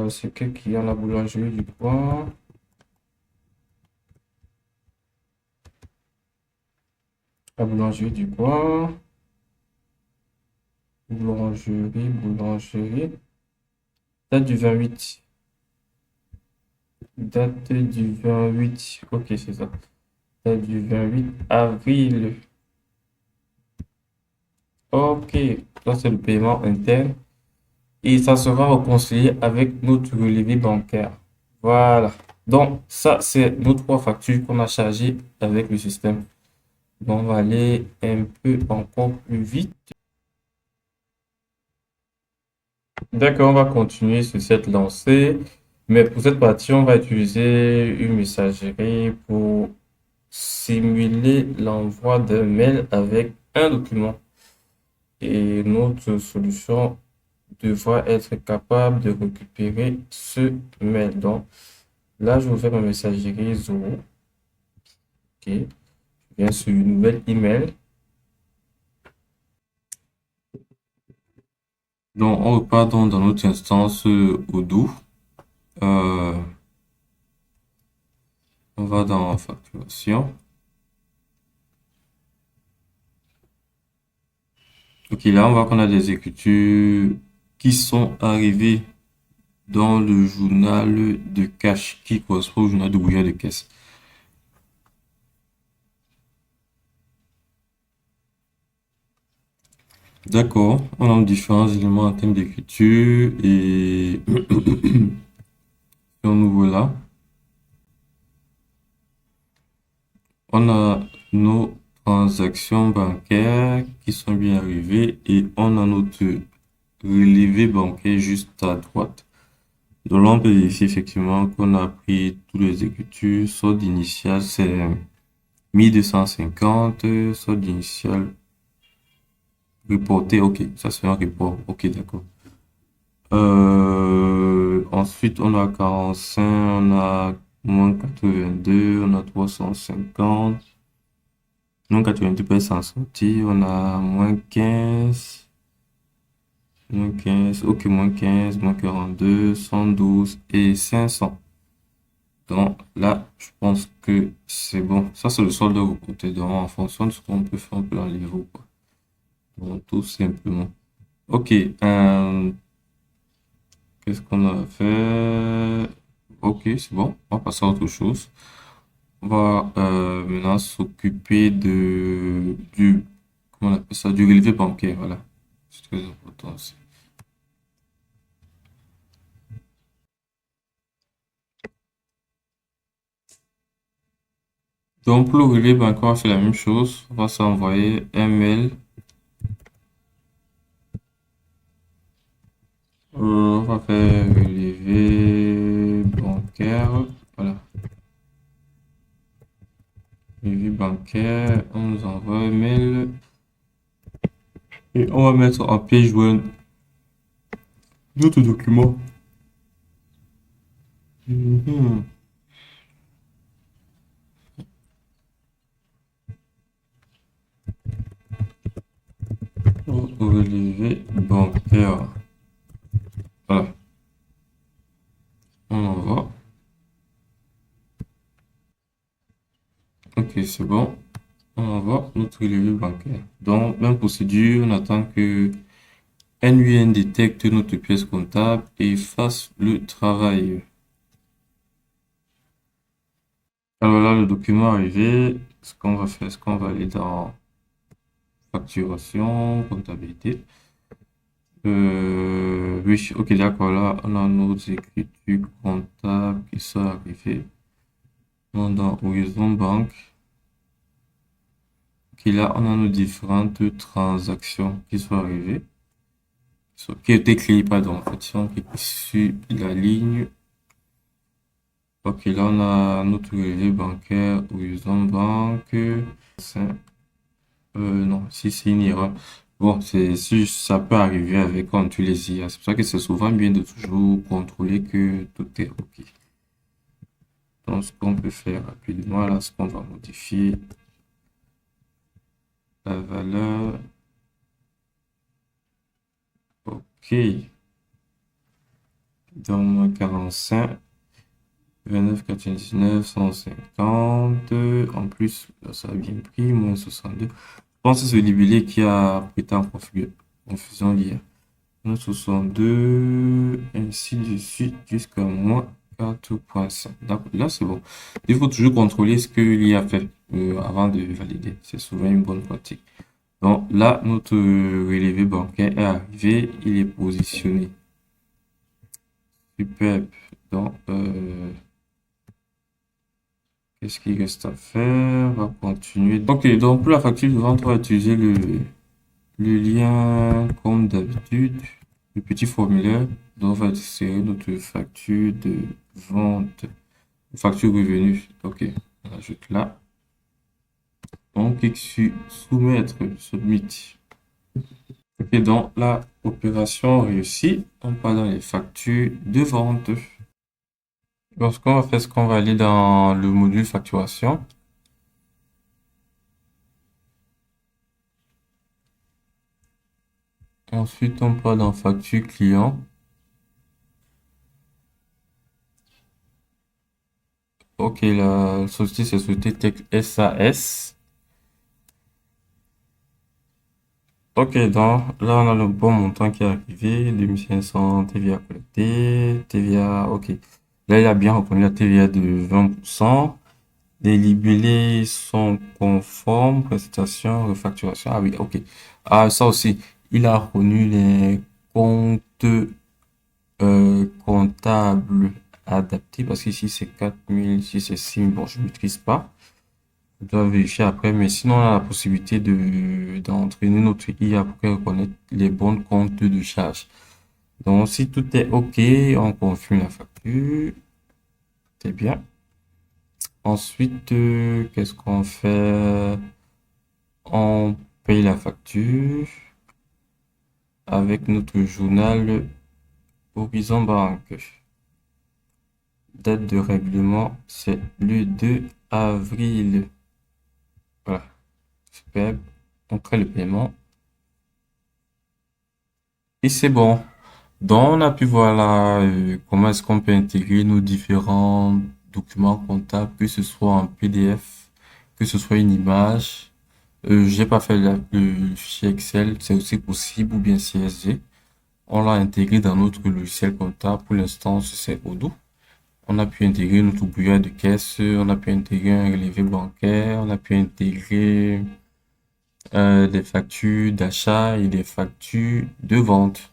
c'est qui a la boulangerie du coin? La boulangerie du coin. Boulangerie. Date du 28. Date du 28. Ok, c'est ça. Date du 28 avril. Ok, ça c'est le paiement interne. Et ça sera réconcilié avec notre relevé bancaire. Voilà. Donc, ça, c'est nos trois factures qu'on a chargées avec le système. Donc, on va aller un peu encore plus vite. D'accord, on va continuer sur cette lancée. Mais pour cette partie, on va utiliser une messagerie pour simuler l'envoi d'un mail avec un document. Et notre solution devra être capable de récupérer ce mail. Donc, là, je vais faire ma messagerie Zoho. OK. Je viens sur une nouvelle email. Donc, on repart donc dans notre instance Odoo. Euh, on va dans facturation. Ok, là, on voit qu'on a des écritures qui sont arrivées dans le journal de cash qui correspond au journal de brouillard de caisse. D'accord, on a différents éléments en termes d'écriture et si on ouvre là, on a nos transactions bancaires qui sont bien arrivées et on a notre relevé bancaire juste à droite. Donc là, on peut vérifier effectivement qu'on a pris tous les écritures. Solde initial, c'est 1250. Solde initial reporté. Ok, ça c'est un report. Ok, d'accord. Ensuite, on a 45, on a moins 82, on a 350. Moins 82 peut s'en sortir. On a moins 15. Moins 15, ok, moins 15, moins 42, 112 et 500. Donc là, je pense que c'est bon. Ça, c'est le solde reporté. Donc en fonction de ce qu'on peut faire, on peut l'enlever ou pas. Donc tout simplement. Ok, qu'est-ce qu'on a fait? Ok, c'est bon. On va passer à autre chose. On va maintenant s'occuper comment on appelle ça, du relevé bancaire. Voilà. C'est très important aussi. Donc pour le relevé bancaire, on va faire la même chose. On va s'envoyer un mail. On va faire relevé bancaire. Voilà. Relevé bancaire. On nous envoie un mail. Et on va mettre en pièce jointe d'autres documents. Mhm. Relevé bancaire. Voilà. On envoie. Ok, c'est bon. On envoie notre relevé bancaire. Donc, même procédure, on attend que NUN détecte notre pièce comptable et fasse le travail. Alors là, le document arrivé. Ce qu'on va faire, ce qu'on va aller dans facturation, comptabilité. Oui, ok, d'accord. Là, on a nos écritures comptables qui sont arrivées. On est dans Horizon Bank. Ok, là, on a nos différentes transactions qui sont arrivées, qui ont été créées, pardon, en fait, si on clique sur la ligne. Ok, là, on a notre relevé bancaire Horizon Banque. Non, si c'est une erreur. Bon, ça peut arriver avec quand tu les IA. C'est pour ça que c'est souvent bien de toujours contrôler que tout est OK. Donc, ce qu'on peut faire rapidement, là, ce qu'on va modifier la valeur. OK. Donc, moins 45, 29,99, 150. En plus, là, ça a bien pris, moins 62. Je pense que c'est ce libellé qui a prêté en confusion l'IA. Moins 62, ainsi de suite, jusqu'à moins 4,5. D'accord, là, c'est bon. Il faut toujours contrôler ce que l'IA fait avant de valider. C'est souvent une bonne pratique. Donc là, notre relevé bancaire est arrivé, il est positionné. Superbe. Donc, qu'est-ce qu'il reste à faire? On va continuer. Ok, donc pour la facture de vente, on va utiliser le lien comme d'habitude, le petit formulaire. Donc, on va insérer notre facture de vente, facture revenu. Ok, on ajoute là. On clique sur soumettre, submit. Et donc, la opération réussie. On part dans les factures de vente. Donc, ce qu'on va faire, c'est qu'on va aller dans le module facturation. Ensuite, on part dans facture client. Ok, la société, c'est Société Tech SAS. Ok, donc là, on a le bon montant qui est arrivé, 2500 TVA collecté, TVA, ok. Là, il a bien reconnu la TVA de 20%. Les libellés sont conformes, prestation, refacturation. Ah oui, ok. Ah, ça aussi, il a reconnu les comptes comptables adaptés parce qu'ici c'est 4000, ici c'est 6000. Bon, je ne maîtrise pas. Je dois vérifier après, mais sinon, on a la possibilité d'entraîner notre IA pour qu'elle reconnaisse les bons comptes de charge. Donc, si tout est OK, on confirme la facture. C'est bien. Ensuite, qu'est-ce qu'on fait? On paye la facture avec notre journal Horizon Banque. Date de règlement, c'est le 2 avril. Voilà, super. On crée le paiement et c'est bon. Donc, on a pu voir là comment est-ce qu'on peut intégrer nos différents documents comptables, que ce soit en PDF, que ce soit une image. J'ai pas fait le fichier Excel, c'est aussi possible, ou bien CSV. On l'a intégré dans notre logiciel comptable. Pour l'instant, c'est Odoo. On a pu intégrer notre brouillard de caisse, on a pu intégrer un relevé bancaire, on a pu intégrer des factures d'achat et des factures de vente.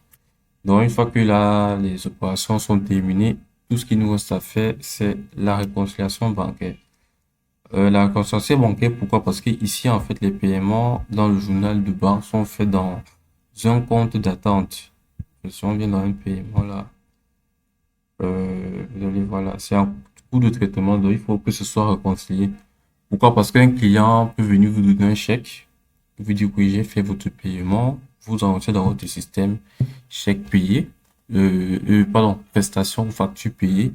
Donc, une fois que là, les opérations sont terminées, tout ce qui nous reste à faire, c'est la réconciliation bancaire. La réconciliation bancaire, pourquoi? Parce que ici, en fait, les paiements dans le journal de banque sont faits dans un compte d'attente. Si on vient dans un paiement là, vous allez voir là, c'est un coût de traitement, donc il faut que ce soit réconcilié. Pourquoi? Parce qu'un client peut venir vous donner un chèque, vous dire oui, j'ai fait votre paiement, vous enregistrez dans votre système chèque payé, pardon, prestation ou facture payée, et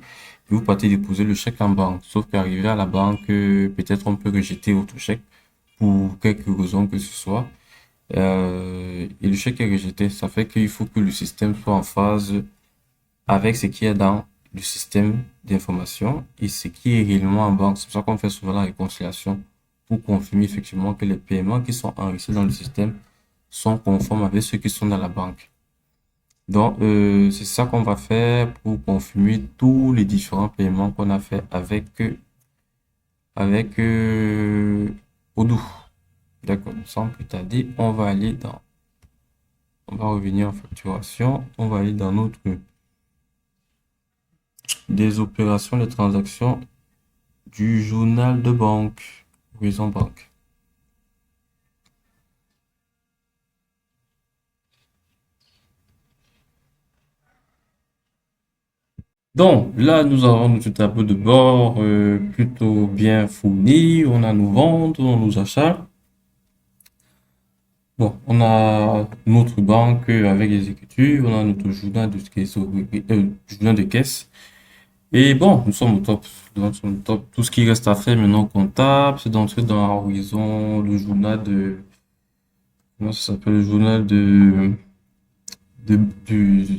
vous partez déposer le chèque en banque. Sauf qu'arrivé à la banque, peut-être on peut rejeter votre chèque pour quelque raison que ce soit. Et le chèque est rejeté. Ça fait qu'il faut que le système soit en phase avec ce qui est dans le système d'information et ce qui est réellement en banque. C'est pour ça qu'on fait souvent la réconciliation pour confirmer effectivement que les paiements qui sont enregistrés dans le système sont conformes avec ceux qui sont dans la banque. Donc, c'est ça qu'on va faire pour confirmer tous les différents paiements qu'on a fait avec Odoo. D'accord. Sans plus tarder, on va revenir en facturation. On va aller dans notre des opérations, des transactions du journal de banque, Horizon Banque. Donc, là, nous avons notre tableau de bord plutôt bien fourni. On a nos ventes, on a nos achats. Bon, on a notre banque avec les écritures, on a notre journal de caisse, journal de caisse. Et bon, nous sommes au top. Nous sommes au top. Tout ce qui reste à faire maintenant comptable, c'est d'entrer dans l'horizon le journal de, comment ça s'appelle, le journal de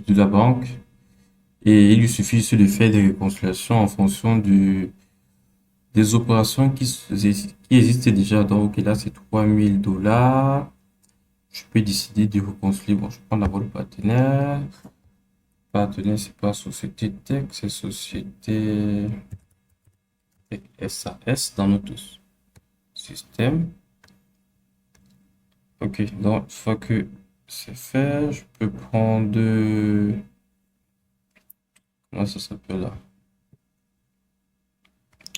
la banque. Et il lui suffit juste de faire des réconciliations en fonction des opérations qui existent déjà. Donc là, c'est 3 000 $. Je peux décider de réconcilier. Bon, je prends d'abord le partenaire. Partenaire, c'est pas société tech, c'est société tech SAS dans notre système. Ok, donc une fois que c'est fait, je peux prendre. Comment ça s'appelle là?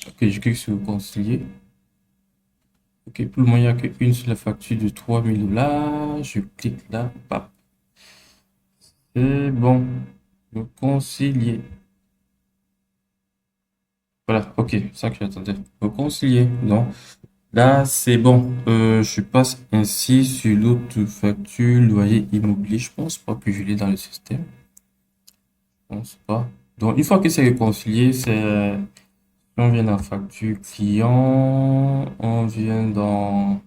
Ok, je clique sur réconcilier. Ok, pour le moment, il n'y a qu'une seule facture de 3 000 $. Je clique là, pap. C'est bon. Réconcilier. Voilà, ok, ça que j'attendais. Réconcilier. Donc, là, c'est bon. Je passe ainsi sur l'autre facture, loyer immobilier. Je pense pas que je l'ai dans le système. Je pense pas. Donc, une fois que c'est réconcilié, on vient dans facture client, on vient dans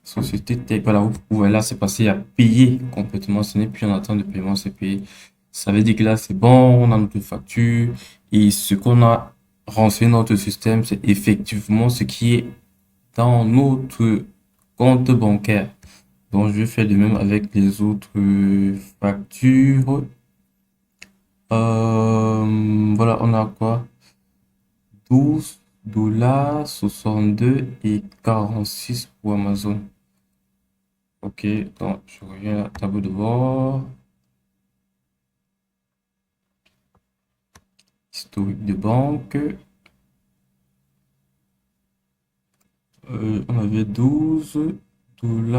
société tech. Voilà, là, c'est passé à payer complètement. Ce n'est plus en attente de paiement, c'est payé. Ça veut dire que là, c'est bon, on a notre facture. Et ce qu'on a renseigné dans notre système, c'est effectivement ce qui est dans notre compte bancaire. Donc, je vais faire de même avec les autres factures. Voilà, on a quoi? 12 $ 62 et 46 pour Amazon. Ok, donc je reviens à la tableau de bord. Historique de banque. On avait 12 $.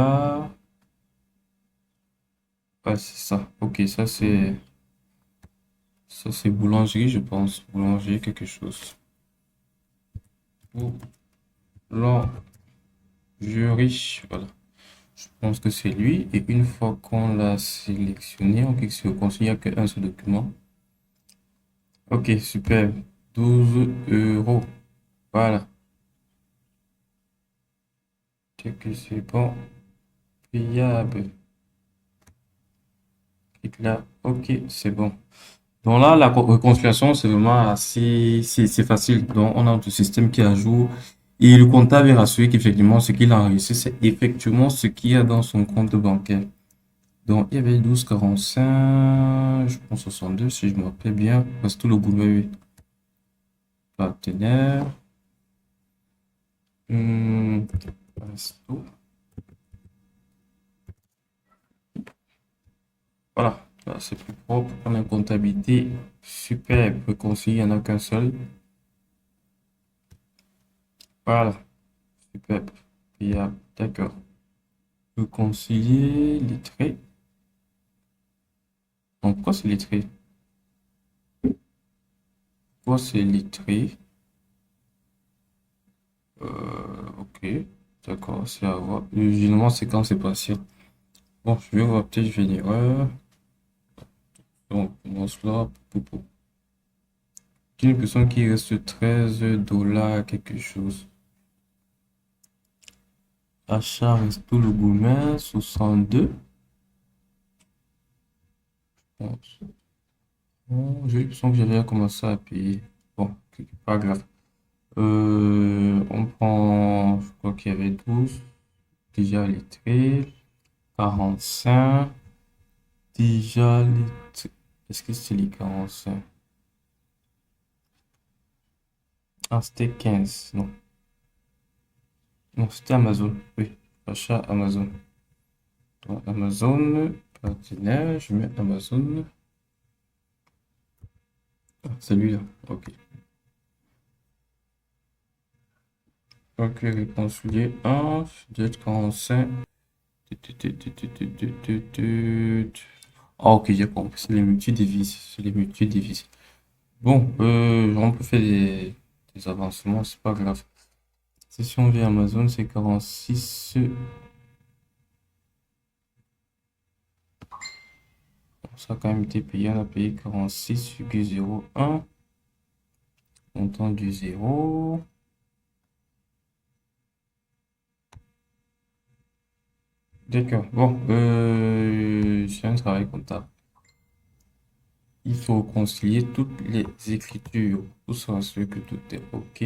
Ah, c'est ça. Ok, ça c'est boulangerie, je pense. Boulangerie, quelque chose. Boulangerie, voilà. Je pense que c'est lui. Et une fois qu'on l'a sélectionné, on clique sur conseiller, il n'y a qu'un seul document. Ok, super. 12 €. Voilà. Check que c'est bon. Payable. Clique là. Ok, c'est bon. Donc là, la réconciliation, c'est vraiment c'est facile. Donc, on a notre système qui est à jour. Et le comptable est rassuré qu'effectivement, ce qu'il a enregistré, c'est effectivement ce qu'il y a dans son compte bancaire. Donc, il y avait 12,45, je pense 62, si je me rappelle bien. Parce que tout le gouvernement partenaire. Hmm, resto. Voilà, là, c'est plus propre. On a une comptabilité super réconciliée, il n'y en a qu'un seul. Voilà, super. D'accord. Réconcilier les traits. Donc, pourquoi c'est lettré? Pourquoi c'est lettré? Ok, d'accord, c'est à voir. Généralement, c'est quand c'est passé. Bon, je vais voir, peut-être je fais une erreur. Donc, dans cela, une personne qui reste 13 $ quelque chose. Achat resto le gourmet, 62. Bon, j'ai l'impression que j'avais commencé à payer. Bon, pas grave. On prend, je crois qu'il y avait 12 déjà lettré. 45. Déjà lettré. Est-ce que c'est les 45? Ah, c'était 15. Non. Non, c'était Amazon. Oui. Achat Amazon. Donc, Amazon, partenaire, je mets Amazon. Ah, celui-là. Ok. Ok, réconcilier 1, 45. Ah, ok, j'ai compris. C'est les multidevises. C'est les multidevises. Bon, on peut faire des avancements, c'est pas grave. Si on vient Amazon, c'est 46. Ça a quand même été payé. On a payé 46,01. Montant du zéro. D'accord. Bon, c'est un travail comptable. Il faut concilier toutes les écritures pour s'assurer que tout est OK.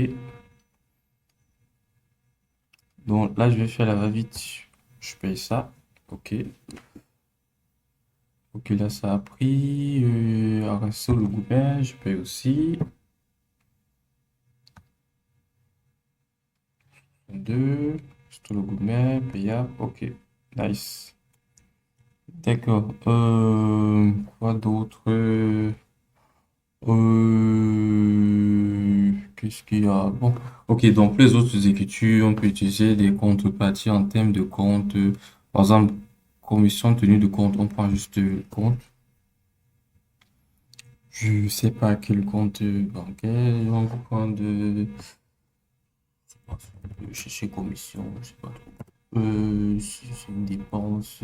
Donc là, je vais faire la va-vite. Je paye ça. OK. OK, là, ça a pris. Arresto le gouvernement, je paye aussi. 2. Arresto le gouvernement, payable. OK. Nice. D'accord. Quoi d'autre? Qu'est-ce qu'il y a? Bon, ok, donc les autres écritures, on peut utiliser des contreparties en termes de compte. Par exemple, commission tenue de compte, on prend juste le compte. Je sais pas quel compte bancaire, on va prendre chercher commission, je sais pas trop. Si c'est une dépense.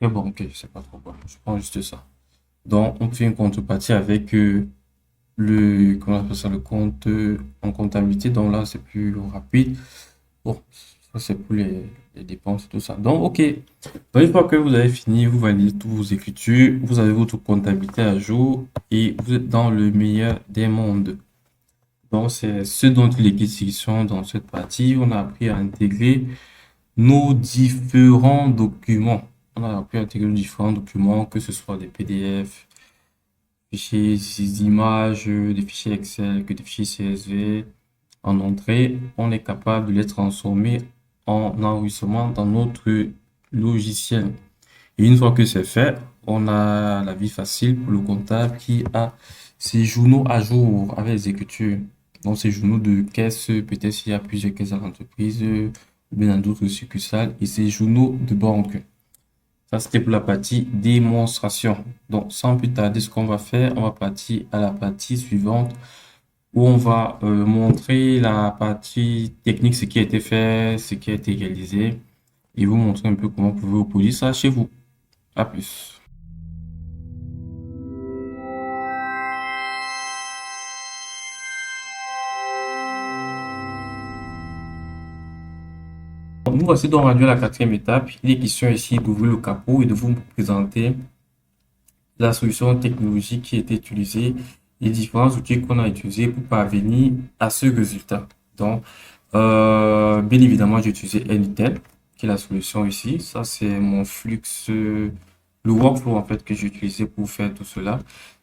Mais bon, ok, je sais pas trop quoi. Je prends juste ça. Donc, on fait une contrepartie avec comment on appelle ça, le compte en comptabilité. Donc là, c'est plus rapide. Bon, ça c'est pour les dépenses et tout ça. Donc, ok. Donc, une fois que vous avez fini, vous validez toutes vos écritures, vous avez votre comptabilité à jour et vous êtes dans le meilleur des mondes. Donc, c'est ce dont il est question dans cette partie. On a appris à intégrer nos différents documents. On a appris à intégrer nos différents documents, que ce soit des PDF, fichiers d'images, des fichiers Excel, que des fichiers CSV. En entrée, on est capable de les transformer en enregistrement dans notre logiciel. Et une fois que c'est fait, on a la vie facile pour le comptable qui a ses journaux à jour avec les écritures. Donc, ces journaux de caisse, peut-être s'il y a plusieurs caisses à l'entreprise, ou bien dans d'autres succursales, et ces journaux de banque. Ça, c'était pour la partie démonstration. Donc, sans plus tarder, ce qu'on va faire, on va partir à la partie suivante où on va montrer la partie technique, ce qui a été fait, ce qui a été réalisé, et vous montrer un peu comment vous pouvez reproduire ça chez vous. À plus. Nous voici donc rendu à la quatrième étape. Il est question ici d'ouvrir le capot et de vous présenter la solution technologique qui a été utilisée, les différents outils qu'on a utilisés pour parvenir à ce résultat. Donc, bien évidemment, j'ai utilisé Anytel, qui est la solution ici. Ça, c'est mon flux, le workflow en fait que j'ai utilisé pour faire tout cela.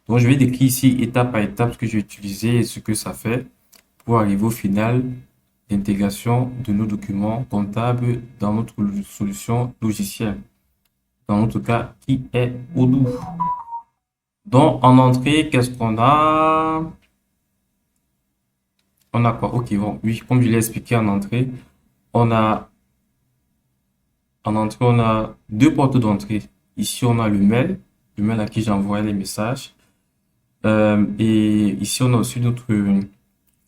Donc, je vais décrire ici étape par étape ce que j'ai utilisé et ce que ça fait pour arriver au final l'intégration de nos documents comptables dans notre solution logicielle. Dans notre cas, qui est Odoo. Donc, en entrée, qu'est-ce qu'on a? On a quoi? Ok, bon, oui, comme je l'ai expliqué en entrée, on a, on a deux portes d'entrée. Ici, on a le mail à qui j'envoie les messages. Et ici, on a aussi notre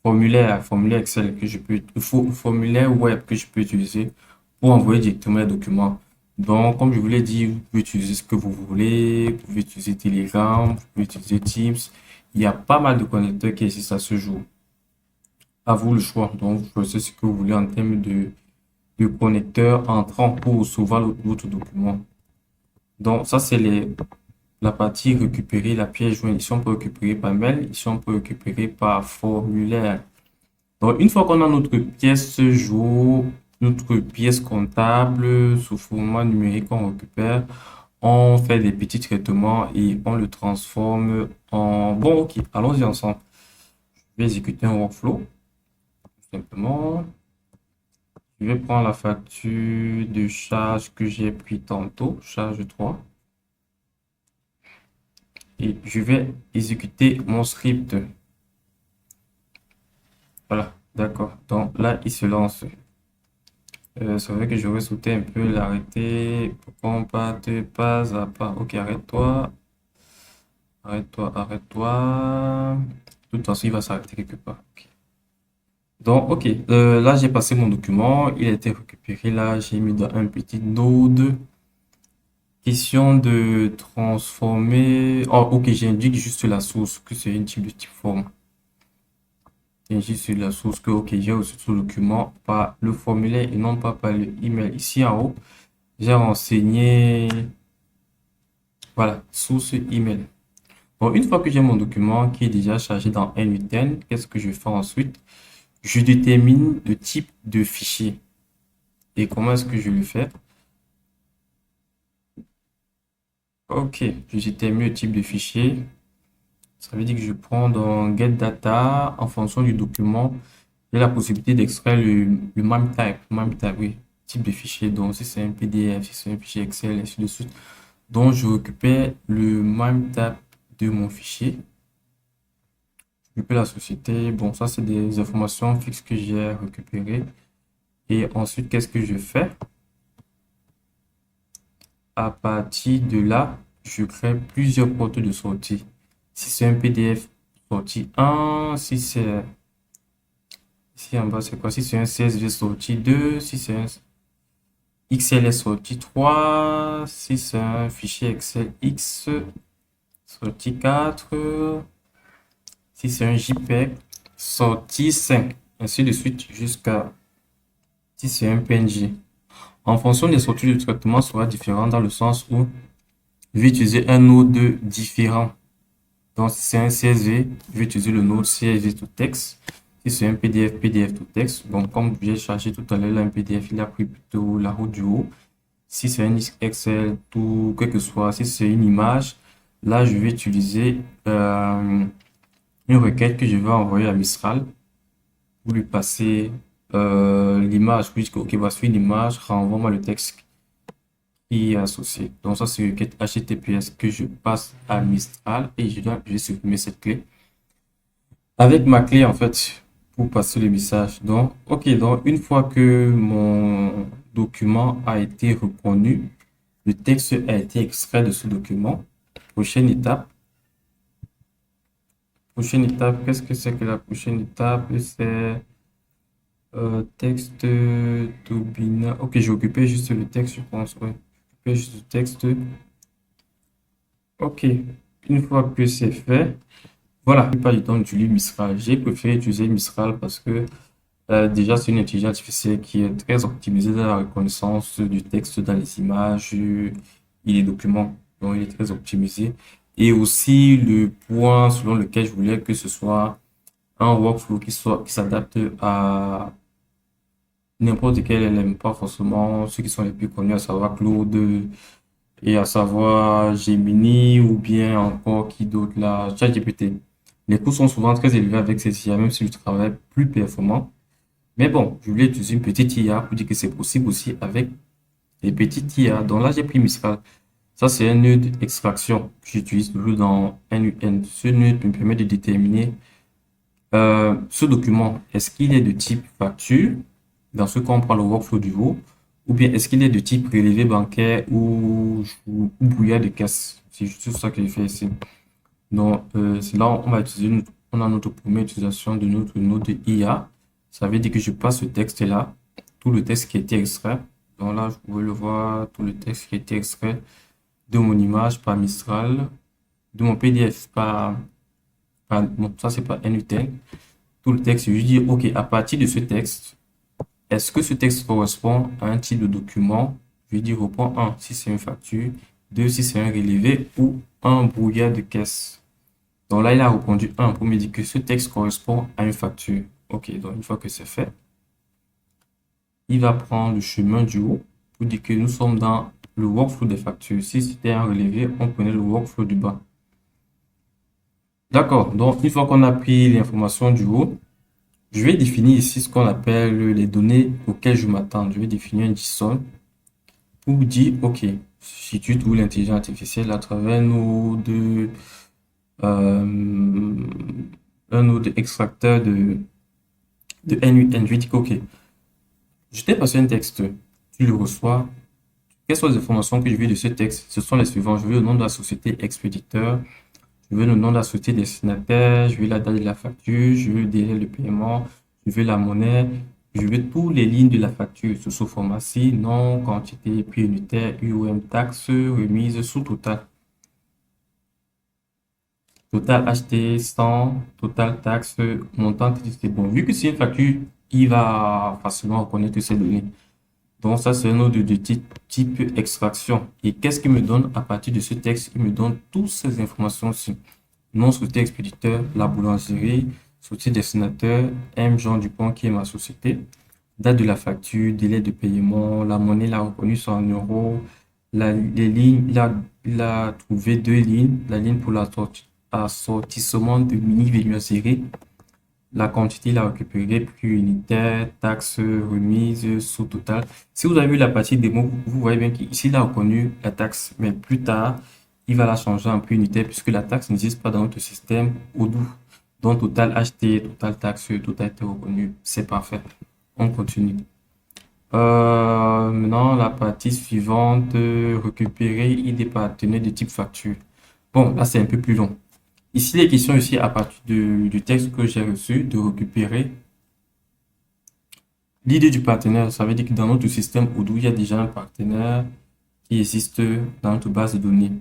formulaire Excel que je peux, formulaire web que je peux utiliser pour envoyer directement les documents. Donc, comme je vous l'ai dit, vous pouvez utiliser ce que vous voulez, vous pouvez utiliser Telegram, vous pouvez utiliser Teams. Il y a pas mal de connecteurs qui existent à ce jour. À vous le choix. Donc, vous choisissez ce que vous voulez en termes de connecteurs entrants pour recevoir votre document. Donc, ça, c'est la partie récupérer la pièce jointe. Ici, on peut récupérer par mail. Ici, on peut récupérer par formulaire. Donc, une fois qu'on a notre pièce jour, notre pièce comptable sous format numérique qu'on récupère, on fait des petits traitements et on le transforme en... Bon, ok, allons-y ensemble. Je vais exécuter un workflow, simplement. Je vais prendre la facture de charge que j'ai pris tantôt, charge 3, et je vais exécuter mon script. Voilà, d'accord. Donc là, il se lance. C'est vrai que j'aurais souhaité un peu l'arrêter pour qu'on parte pas à pas. Ok, arrête-toi, arrête-toi, arrête-toi. De toute façon, il va s'arrêter quelque part. Ok. Donc, ok, là j'ai passé mon document, il a été récupéré. Là, j'ai mis dans un petit node. Question de transformer. Oh, ok, j'indique juste la source, que c'est une type de type forme. J'indique sur la source que, ok, j'ai reçu ce document par le formulaire et non pas par le email. Ici en haut, j'ai renseigné, voilà, source email. Bon, une fois que j'ai mon document qui est déjà chargé dans N8N, qu'est-ce que je fais ensuite? Je détermine le type de fichier. Et comment est-ce que je le fais? Ok, je détermine le type de fichier. Ça veut dire que je prends dans Get Data, en fonction du document, j'ai la possibilité d'extraire le MIME type, oui, type de fichier. Donc, si c'est un PDF, si c'est un fichier Excel, ainsi de suite. Donc, je récupère le MIME type de mon fichier. Je récupère la société. Bon, ça, c'est des informations fixes que j'ai récupérées. Et ensuite, qu'est-ce que je fais? À partir de là, je crée plusieurs portes de sortie. Si c'est un PDF, sortie 1, si c'est ici en bas, c'est quoi? Si c'est un CSV sortie 2, si c'est un XLS sortie 3, si c'est un fichier Excel X sortie 4, si c'est un JPEG sortie 5, ainsi de suite jusqu'à si c'est un PNG. En fonction des sorties, le traitement sera différent dans le sens où je vais utiliser un node différent. Donc, si c'est un CSV, je vais utiliser le node CSV to text. Si c'est un PDF, PDF to text. Donc, comme j'ai chargé tout à l'heure un PDF, il a pris plutôt la route du haut. Si c'est un Excel, tout, quel que soit, si c'est une image, là, je vais utiliser une requête que je vais envoyer à Mistral pour lui passer l'image. Puis, ok, voici l'image, renvoie-moi le texte qui est associé. Donc, ça, c'est une requête HTTPS que je passe à Mistral et je vais supprimer cette clé avec ma clé, en fait, pour passer le message. Donc, ok, donc, une fois que mon document a été reconnu, le texte a été extrait de ce document. Prochaine étape. Prochaine étape, qu'est-ce que c'est que la prochaine étape? C'est texte to binaire. Ok, j'ai occupé juste le texte, je pense. Ouais. J'ai occupé juste le texte. Ok, une fois que c'est fait, voilà, la plupart du temps, j'utilise Mistral. J'ai préféré utiliser Mistral parce que déjà, c'est une intelligence artificielle qui est très optimisée dans la reconnaissance du texte dans les images et les documents. Donc, il est très optimisé. Et aussi, le point selon lequel je voulais que ce soit un workflow qui s'adapte à n'importe quel LM, pas forcément ceux qui sont les plus connus, à savoir Claude et à savoir Gemini ou bien encore qui d'autre là, ChatGPT. Les coûts sont souvent très élevés avec ces IA, même si le travail est plus performant. Mais bon, je voulais utiliser une petite IA pour dire que c'est possible aussi avec les petites IA. Donc là, j'ai pris Mistral. Ça, c'est un nœud d'extraction que j'utilise toujours dans NUN. Ce nœud me permet de déterminer ce document. Est-ce qu'il est de type facture, dans ce qu'on prend le workflow du haut, ou bien est-ce qu'il est de type prélevé bancaire ou brouillard de caisse. C'est juste ça que j'ai fait ici. Donc, c'est là on va utiliser, on a notre première utilisation de notre node IA. Ça veut dire que je passe ce texte-là, tout le texte qui a été extrait. Donc là, vous pouvez le voir, tout le texte qui a été extrait de mon image par Mistral, de mon PDF bon, ça c'est pas NUTN. Tout le texte, je lui dis, OK, à partir de ce texte, est-ce que ce texte correspond à un type de document? Je lui dis, reprends un, si c'est une facture, deux, si c'est un relevé ou un brouillard de caisse. Donc là, il a répondu 1 pour me dire que ce texte correspond à une facture. OK, donc une fois que c'est fait, il va prendre le chemin du haut pour dire que nous sommes dans le workflow des factures. Si c'était un relevé, on prenait le workflow du bas. D'accord, donc une fois qu'on a pris l'information du haut, je vais définir ici ce qu'on appelle les données auxquelles je m'attends. Je vais définir un JSON pour dire, OK, si tu trouves l'intelligence artificielle à travers euh, un node extracteur de NUN, je vais dire, OK, Je t'ai passé un texte, tu le reçois. Quelles sont les informations que je veux de ce texte? Ce sont les suivantes. Je veux le nom de la société expéditeur, je veux le nom de la société destinataire, je veux la date de la facture, je veux le délai de paiement, je veux la monnaie, je veux toutes les lignes de la facture sous format ci, nom, quantité, prix unitaire, UOM, taxe, remise, sous total. Total acheté 100, total taxe, montant, c'est bon. Vu que c'est une facture, il va facilement reconnaître ces données. Donc ça, c'est un autre de type extraction. Et qu'est-ce qu'il me donne à partir de ce texte? Il me donne toutes ces informations-ci. Nom, société expéditeur, la boulangerie, société destinataire, M. Jean Dupont qui est ma société, date de la facture, délai de paiement, la monnaie, la reconnue c'est en euros, les lignes, il a trouvé deux lignes, la ligne pour l'assortissement de mini-viennoiserie, la quantité, il a récupéré, prix unitaire, taxe, remise, sous total. Si vous avez vu la partie démo, vous voyez bien qu'ici, il a reconnu la taxe, mais plus tard, il va la changer en prix unitaire puisque la taxe n'existe pas dans notre système Odoo. Donc, total acheté, total taxe, tout a été reconnu. C'est parfait. On continue. Maintenant, la partie suivante, récupérer ID partenaire de type facture. Bon, là, c'est un peu plus long. Ici, les questions ici à partir du texte que j'ai reçu, de récupérer l'idée du partenaire. Ça veut dire que dans notre système Odoo, il y a déjà un partenaire qui existe dans notre base de données.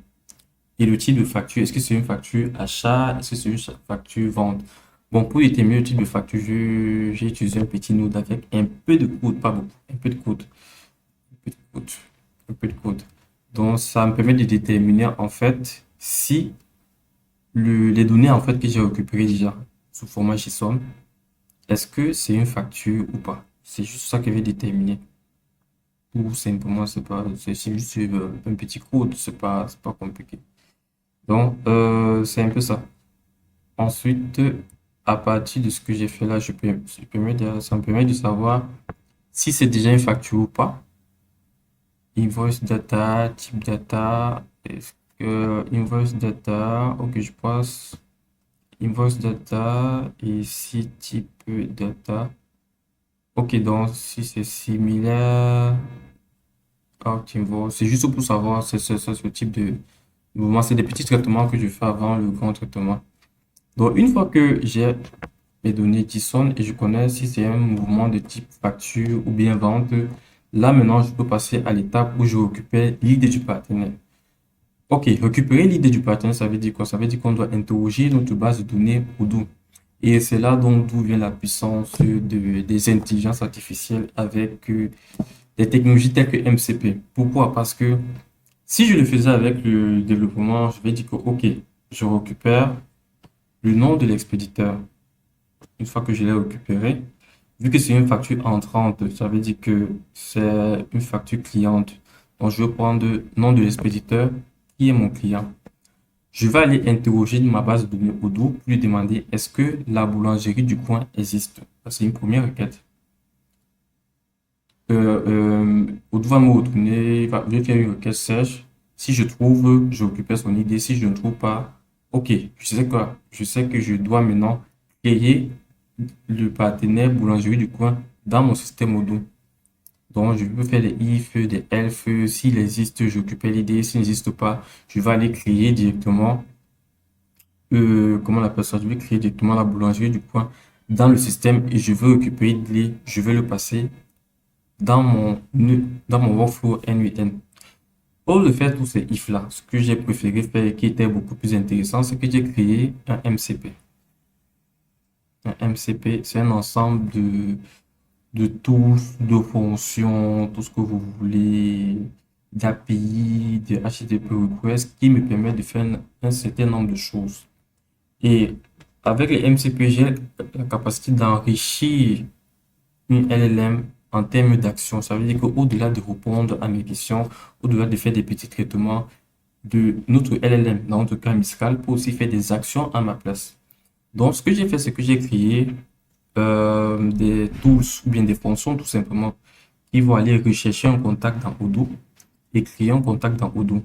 Et le type de facture, est-ce que c'est une facture achat? Est-ce que c'est une facture vente? Bon, pour déterminer le type de facture, j'ai utilisé un petit node avec un peu de code, pas beaucoup, un peu de code, un peu de code, un peu de code. Donc, ça me permet de déterminer en fait si les données en fait que j'ai récupérées déjà sous format JSON, est-ce que c'est une facture ou pas? C'est juste ça que je vais déterminer. Ou simplement, c'est juste un petit code, c'est pas compliqué. Donc, c'est un peu ça. Ensuite, à partir de ce que j'ai fait là, ça me permet de savoir si c'est déjà une facture ou pas. Invoice data, type data, est-ce que invoice data, ok, je passe invoice data et ici type data. Ok, donc si c'est similaire, c'est juste pour savoir ce type de mouvement. C'est des petits traitements que je fais avant le grand traitement. Donc, une fois que j'ai mes données JSON et je connais si c'est un mouvement de type facture ou bien vente, là maintenant, je peux passer à l'étape où je récupère l'idée du partenaire. Ok, récupérer l'idée du partenaire, ça veut dire quoi? Ça veut dire qu'on doit interroger notre base de données Odoo. Et c'est là d'où vient la puissance des intelligences artificielles avec des technologies telles que MCP. Pourquoi? Parce que si je le faisais avec le développement, je vais dire que, ok, je récupère le nom de l'expéditeur. Une fois que je l'ai récupéré, vu que c'est une facture entrante, ça veut dire que c'est une facture cliente. Donc, je vais prendre le nom de l'expéditeur qui est mon client. Je vais aller interroger ma base de données Odoo pour lui demander est-ce que la boulangerie du coin existe. C'est une première requête. Odoo va me retourner, je vais faire une requête search. Si je trouve, je récupère son idée. Si je ne trouve pas, ok, je sais quoi? Je sais que je dois maintenant créer le partenaire boulangerie du coin dans mon système Odoo. Donc, je peux faire des if, des else. S'il existe, je récupère l'idée. S'il n'existe pas, je vais aller créer directement, comment on appelle ça? Je vais créer directement la boulangerie du coin dans le système et je veux récupérer l'idée. Je vais le passer dans mon workflow N8N. Pour le faire tous ces if-là, ce que j'ai préféré faire et qui était beaucoup plus intéressant, c'est que j'ai créé un MCP. Un MCP, c'est un ensemble de tools, de fonctions, tout ce que vous voulez, d'API, de HTTP request qui me permet de faire un certain nombre de choses. Et avec les MCP, j'ai la capacité d'enrichir une LLM en termes d'action. Ça veut dire qu'au-delà de répondre à mes questions, au-delà de faire des petits traitements de notre LLM, dans notre cas Mistral, pour aussi faire des actions à ma place. Donc, ce que j'ai fait, c'est que j'ai créé des tools ou bien des fonctions tout simplement qui vont aller rechercher un contact dans Odoo et créer un contact dans Odoo.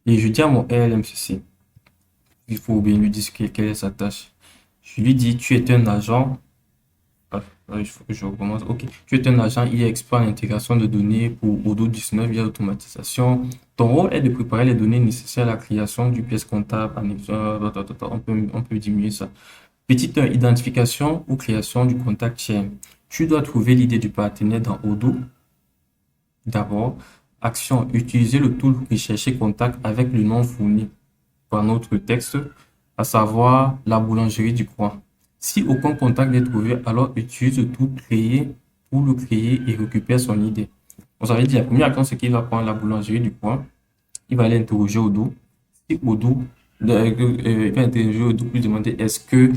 Et je dis à mon LLM ceci. Il faut bien lui dire quelle est sa tâche. Je lui dis, tu es un agent. Il faut que je recommence. Ok. Tu es un agent IA expert en intégration de données pour Odoo 19 via l'automatisation. Ton rôle est de préparer les données nécessaires à la création du pièce comptable. On peut diminuer ça. Petite identification ou création du contact chain. Tu dois trouver l'idée du partenaire dans Odoo. D'abord, action. Utiliser le tool rechercher contact avec le nom fourni par notre texte, à savoir la boulangerie du coin. Si aucun contact n'est trouvé, alors utilise le tool créer pour le créer et récupère son idée. On avait dit la première action, c'est qu'il va prendre la boulangerie du coin, il va aller interroger Odoo. Si Odoo, il va interroger Odoo pour lui demander est-ce que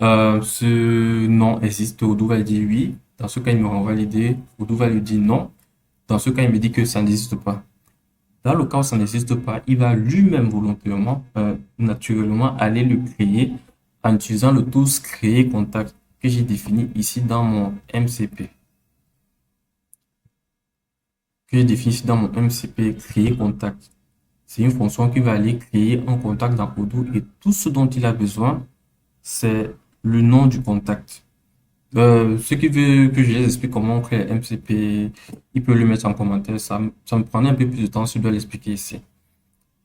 ce nom existe. Odoo va dire oui. Dans ce cas, il me renvoie l'idée. Odoo va lui dire non. Dans ce cas, il me dit que ça n'existe pas. Dans le cas où ça n'existe pas, il va lui-même volontairement, naturellement, aller le créer en utilisant le tool créer contact que j'ai défini ici dans mon MCP. Créer contact. C'est une fonction qui va aller créer un contact dans Odoo et tout ce dont il a besoin, c'est le nom du contact. Ce qui veut que je les explique comment on crée MCP, il peut le mettre en commentaire. Ça me prendrait un peu plus de temps si je dois l'expliquer ici.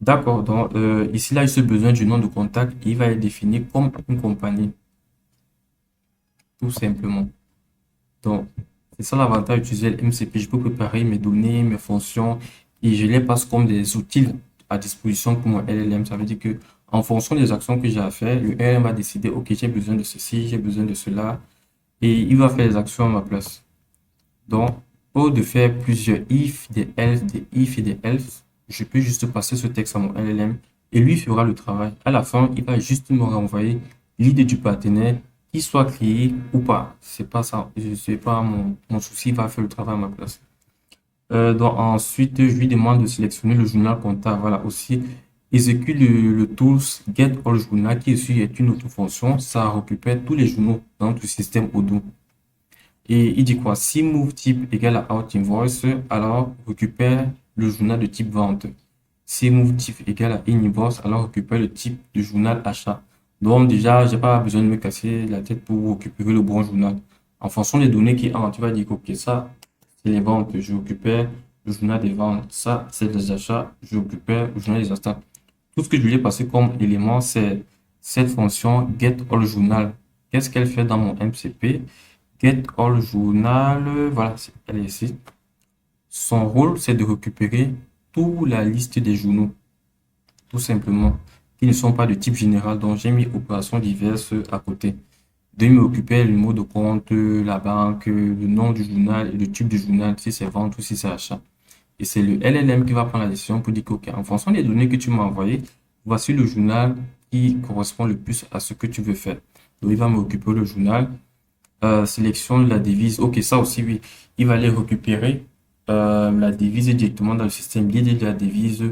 D'accord, donc ici, là, il a besoin du nom de contact et il va être défini comme une compagnie, tout simplement. Donc, c'est ça l'avantage d'utiliser le MCP. Je peux préparer mes données, mes fonctions et je les passe comme des outils à disposition pour mon LLM. Ça veut dire que en fonction des actions que j'ai à faire, le LLM va décider, OK, j'ai besoin de ceci, j'ai besoin de cela et il va faire les actions à ma place. Donc, au lieu de faire plusieurs if, des else, des if et des else, je peux juste passer ce texte à mon LLM et lui fera le travail. À la fin, il va juste me renvoyer l'idée du partenaire, qu'il soit créé ou pas. C'est pas ça, c'est pas mon souci, il va faire le travail à ma place. Donc ensuite, je lui demande de sélectionner le journal comptable. Voilà, aussi, exécute le tools get all journal qui ici est une autre fonction. Ça récupère tous les journaux dans notre système Odoo. Et il dit quoi? Si move type égale à out invoice, alors récupère le journal de type vente. Si move type égale à in invoice, alors récupère le type de journal achat. Donc déjà, j'ai pas besoin de me casser la tête pour récupérer le bon journal. En fonction des données qui entrent, tu vas dire ok, ça, c'est les ventes, je récupère le journal des ventes. Ça, c'est les achats, je récupère le journal des achats. Tout ce que je lui ai passé comme élément, c'est cette fonction get all journal. Qu'est-ce qu'elle fait dans mon MCP? Get all journal, voilà, elle est ici. Son rôle, c'est de récupérer toute la liste des journaux, tout simplement, qui ne sont pas de type général, donc j'ai mis opérations diverses à côté. De m'occuper le mot de compte, la banque, le nom du journal et le type du journal, si c'est vente ou si c'est achat. Et c'est le LLM qui va prendre la décision pour dire que, ok, en fonction des données que tu m'as envoyées, voici le journal qui correspond le plus à ce que tu veux faire. Donc, il va m'occuper le journal. Sélection de la devise. Ok, ça aussi, oui. Il va aller récupérer la devise directement dans le système guide de la devise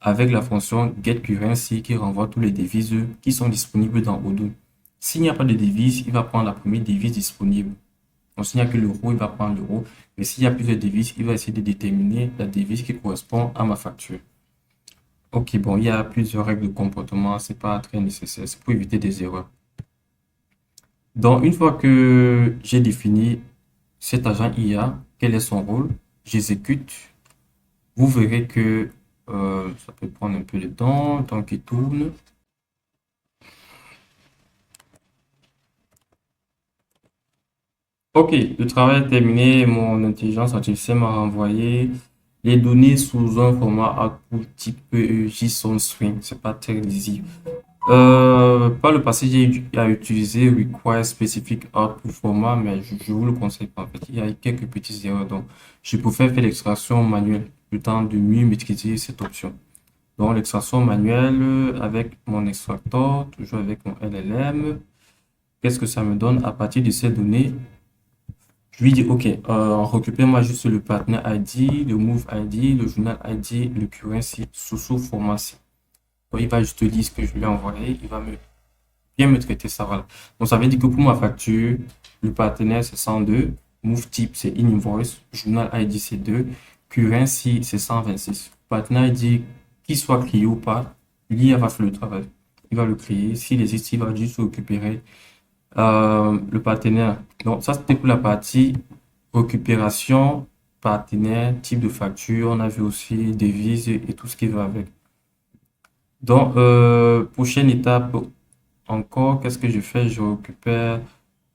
avec la fonction getCurrency qui renvoie tous les devises qui sont disponibles dans Odoo. S'il n'y a pas de devise, il va prendre la première devise disponible. Donc, s'il n'y a que l'euro, il va prendre l'euro. Mais s'il y a plusieurs devises, il va essayer de déterminer la devise qui correspond à ma facture. Ok, bon, il y a plusieurs règles de comportement. C'est pas très nécessaire. C'est pour éviter des erreurs. Donc, une fois que j'ai défini cet agent IA, quel est son rôle, j'exécute. Vous verrez que ça peut prendre un peu de temps, tant qu'il tourne. Ok, le travail est terminé. Mon intelligence artificielle m'a renvoyé les données sous un format output type JSON string. C'est pas très lisible. Par le passé, j'ai utilisé require specific output format, mais je vous le conseille pas. En fait, il y a quelques petites erreurs. Donc, je préfère faire l'extraction manuelle, le temps de mieux maîtriser cette option. Donc, l'extraction manuelle avec mon extracteur, toujours avec mon LLM. Qu'est-ce que ça me donne à partir de ces données? Je lui dis, OK, récupère-moi juste le partner ID, le move ID, le journal ID, le currency sous format-ci. Donc, il va juste dire ce que je lui ai envoyé. Il va bien me traiter ça. Voilà. Donc, ça veut dire que pour ma facture, le partenaire, c'est 102. Move type, c'est invoice. Journal ID, c'est 2. Currency, c'est 126. Partenaire ID, qu'il soit créé ou pas, l'IA va faire le travail. Il va le créer. S'il existe, il va juste récupérer Le partenaire. Donc, ça, c'était pour la partie récupération, partenaire, type de facture. On a vu aussi devises et tout ce qui va avec. Donc, prochaine étape, encore, qu'est-ce que je fais? Je récupère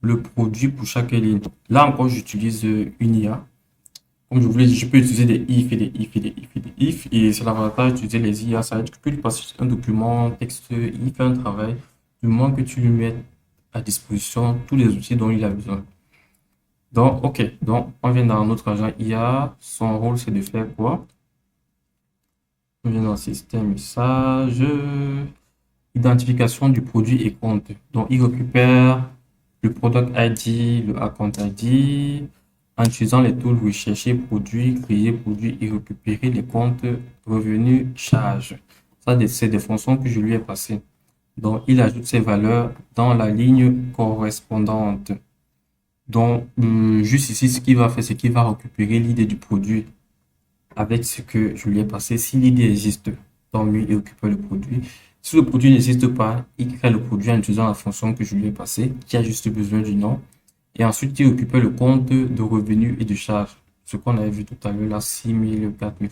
le produit pour chaque ligne. Là encore, j'utilise une IA. Comme je vous l'ai dit, je peux utiliser des if et des if et des if et des if. Et c'est l'avantage d'utiliser les IA. Ça veut dire que tu peux lui passer un document, texte, il fait un travail. Du moment que tu lui mets à disposition tous les outils dont il a besoin. Donc, OK. Donc, on vient dans notre agent IA. Son rôle, c'est de faire quoi? On vient dans le système message. Identification du produit et compte. Donc, il récupère le product ID, le account ID, en utilisant les tools rechercher produit, créer produit et récupérer les comptes revenus, charges. Ça, c'est des fonctions que je lui ai passées. Donc, il ajoute ces valeurs dans la ligne correspondante. Donc, juste ici, ce qu'il va faire, c'est qu'il va récupérer l'idée du produit avec ce que je lui ai passé. Si l'idée existe, tant mieux, il récupère le produit. Si le produit n'existe pas, il crée le produit en utilisant la fonction que je lui ai passée, qui a juste besoin du nom. Et ensuite, il récupère le compte de revenus et de charges. Ce qu'on avait vu tout à l'heure, là, 6 000, 4 000.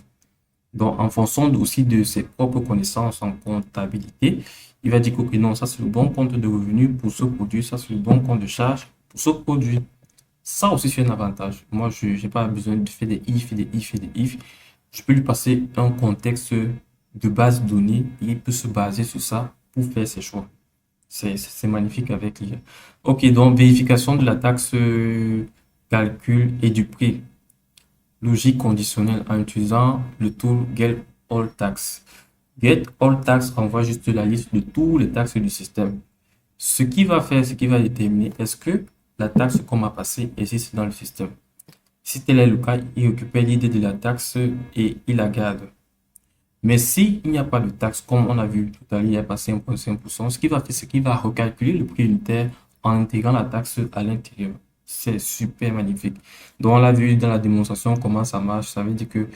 Donc, en fonction aussi de ses propres connaissances en comptabilité, il va dire que non, ça c'est le bon compte de revenus pour ce produit, ça c'est le bon compte de charge pour ce produit. Ça aussi, c'est un avantage. Moi, je n'ai pas besoin de faire des if et des if et des if. Je peux lui passer un contexte de base de données et il peut se baser sur ça pour faire ses choix. C'est magnifique avec l'IA. Ok, donc vérification de la taxe calcul et du prix. Logique conditionnelle en utilisant le tool Get All Tax. Get All Tax envoie juste la liste de tous les taxes du système. Ce qui va faire, ce qui va déterminer est-ce que la taxe qu'on m'a passée existe dans le système. Si tel est le cas, il récupère l'idée de la taxe et il la garde. Mais s'il n'y a pas de taxe, comme on a vu tout à l'heure, il n'y a pas 5,5%, ce qu'il va faire, c'est qu'il va recalculer le prix unitaire en intégrant la taxe à l'intérieur. C'est super magnifique. Donc, on l'a vu dans la démonstration comment ça marche. Ça veut dire que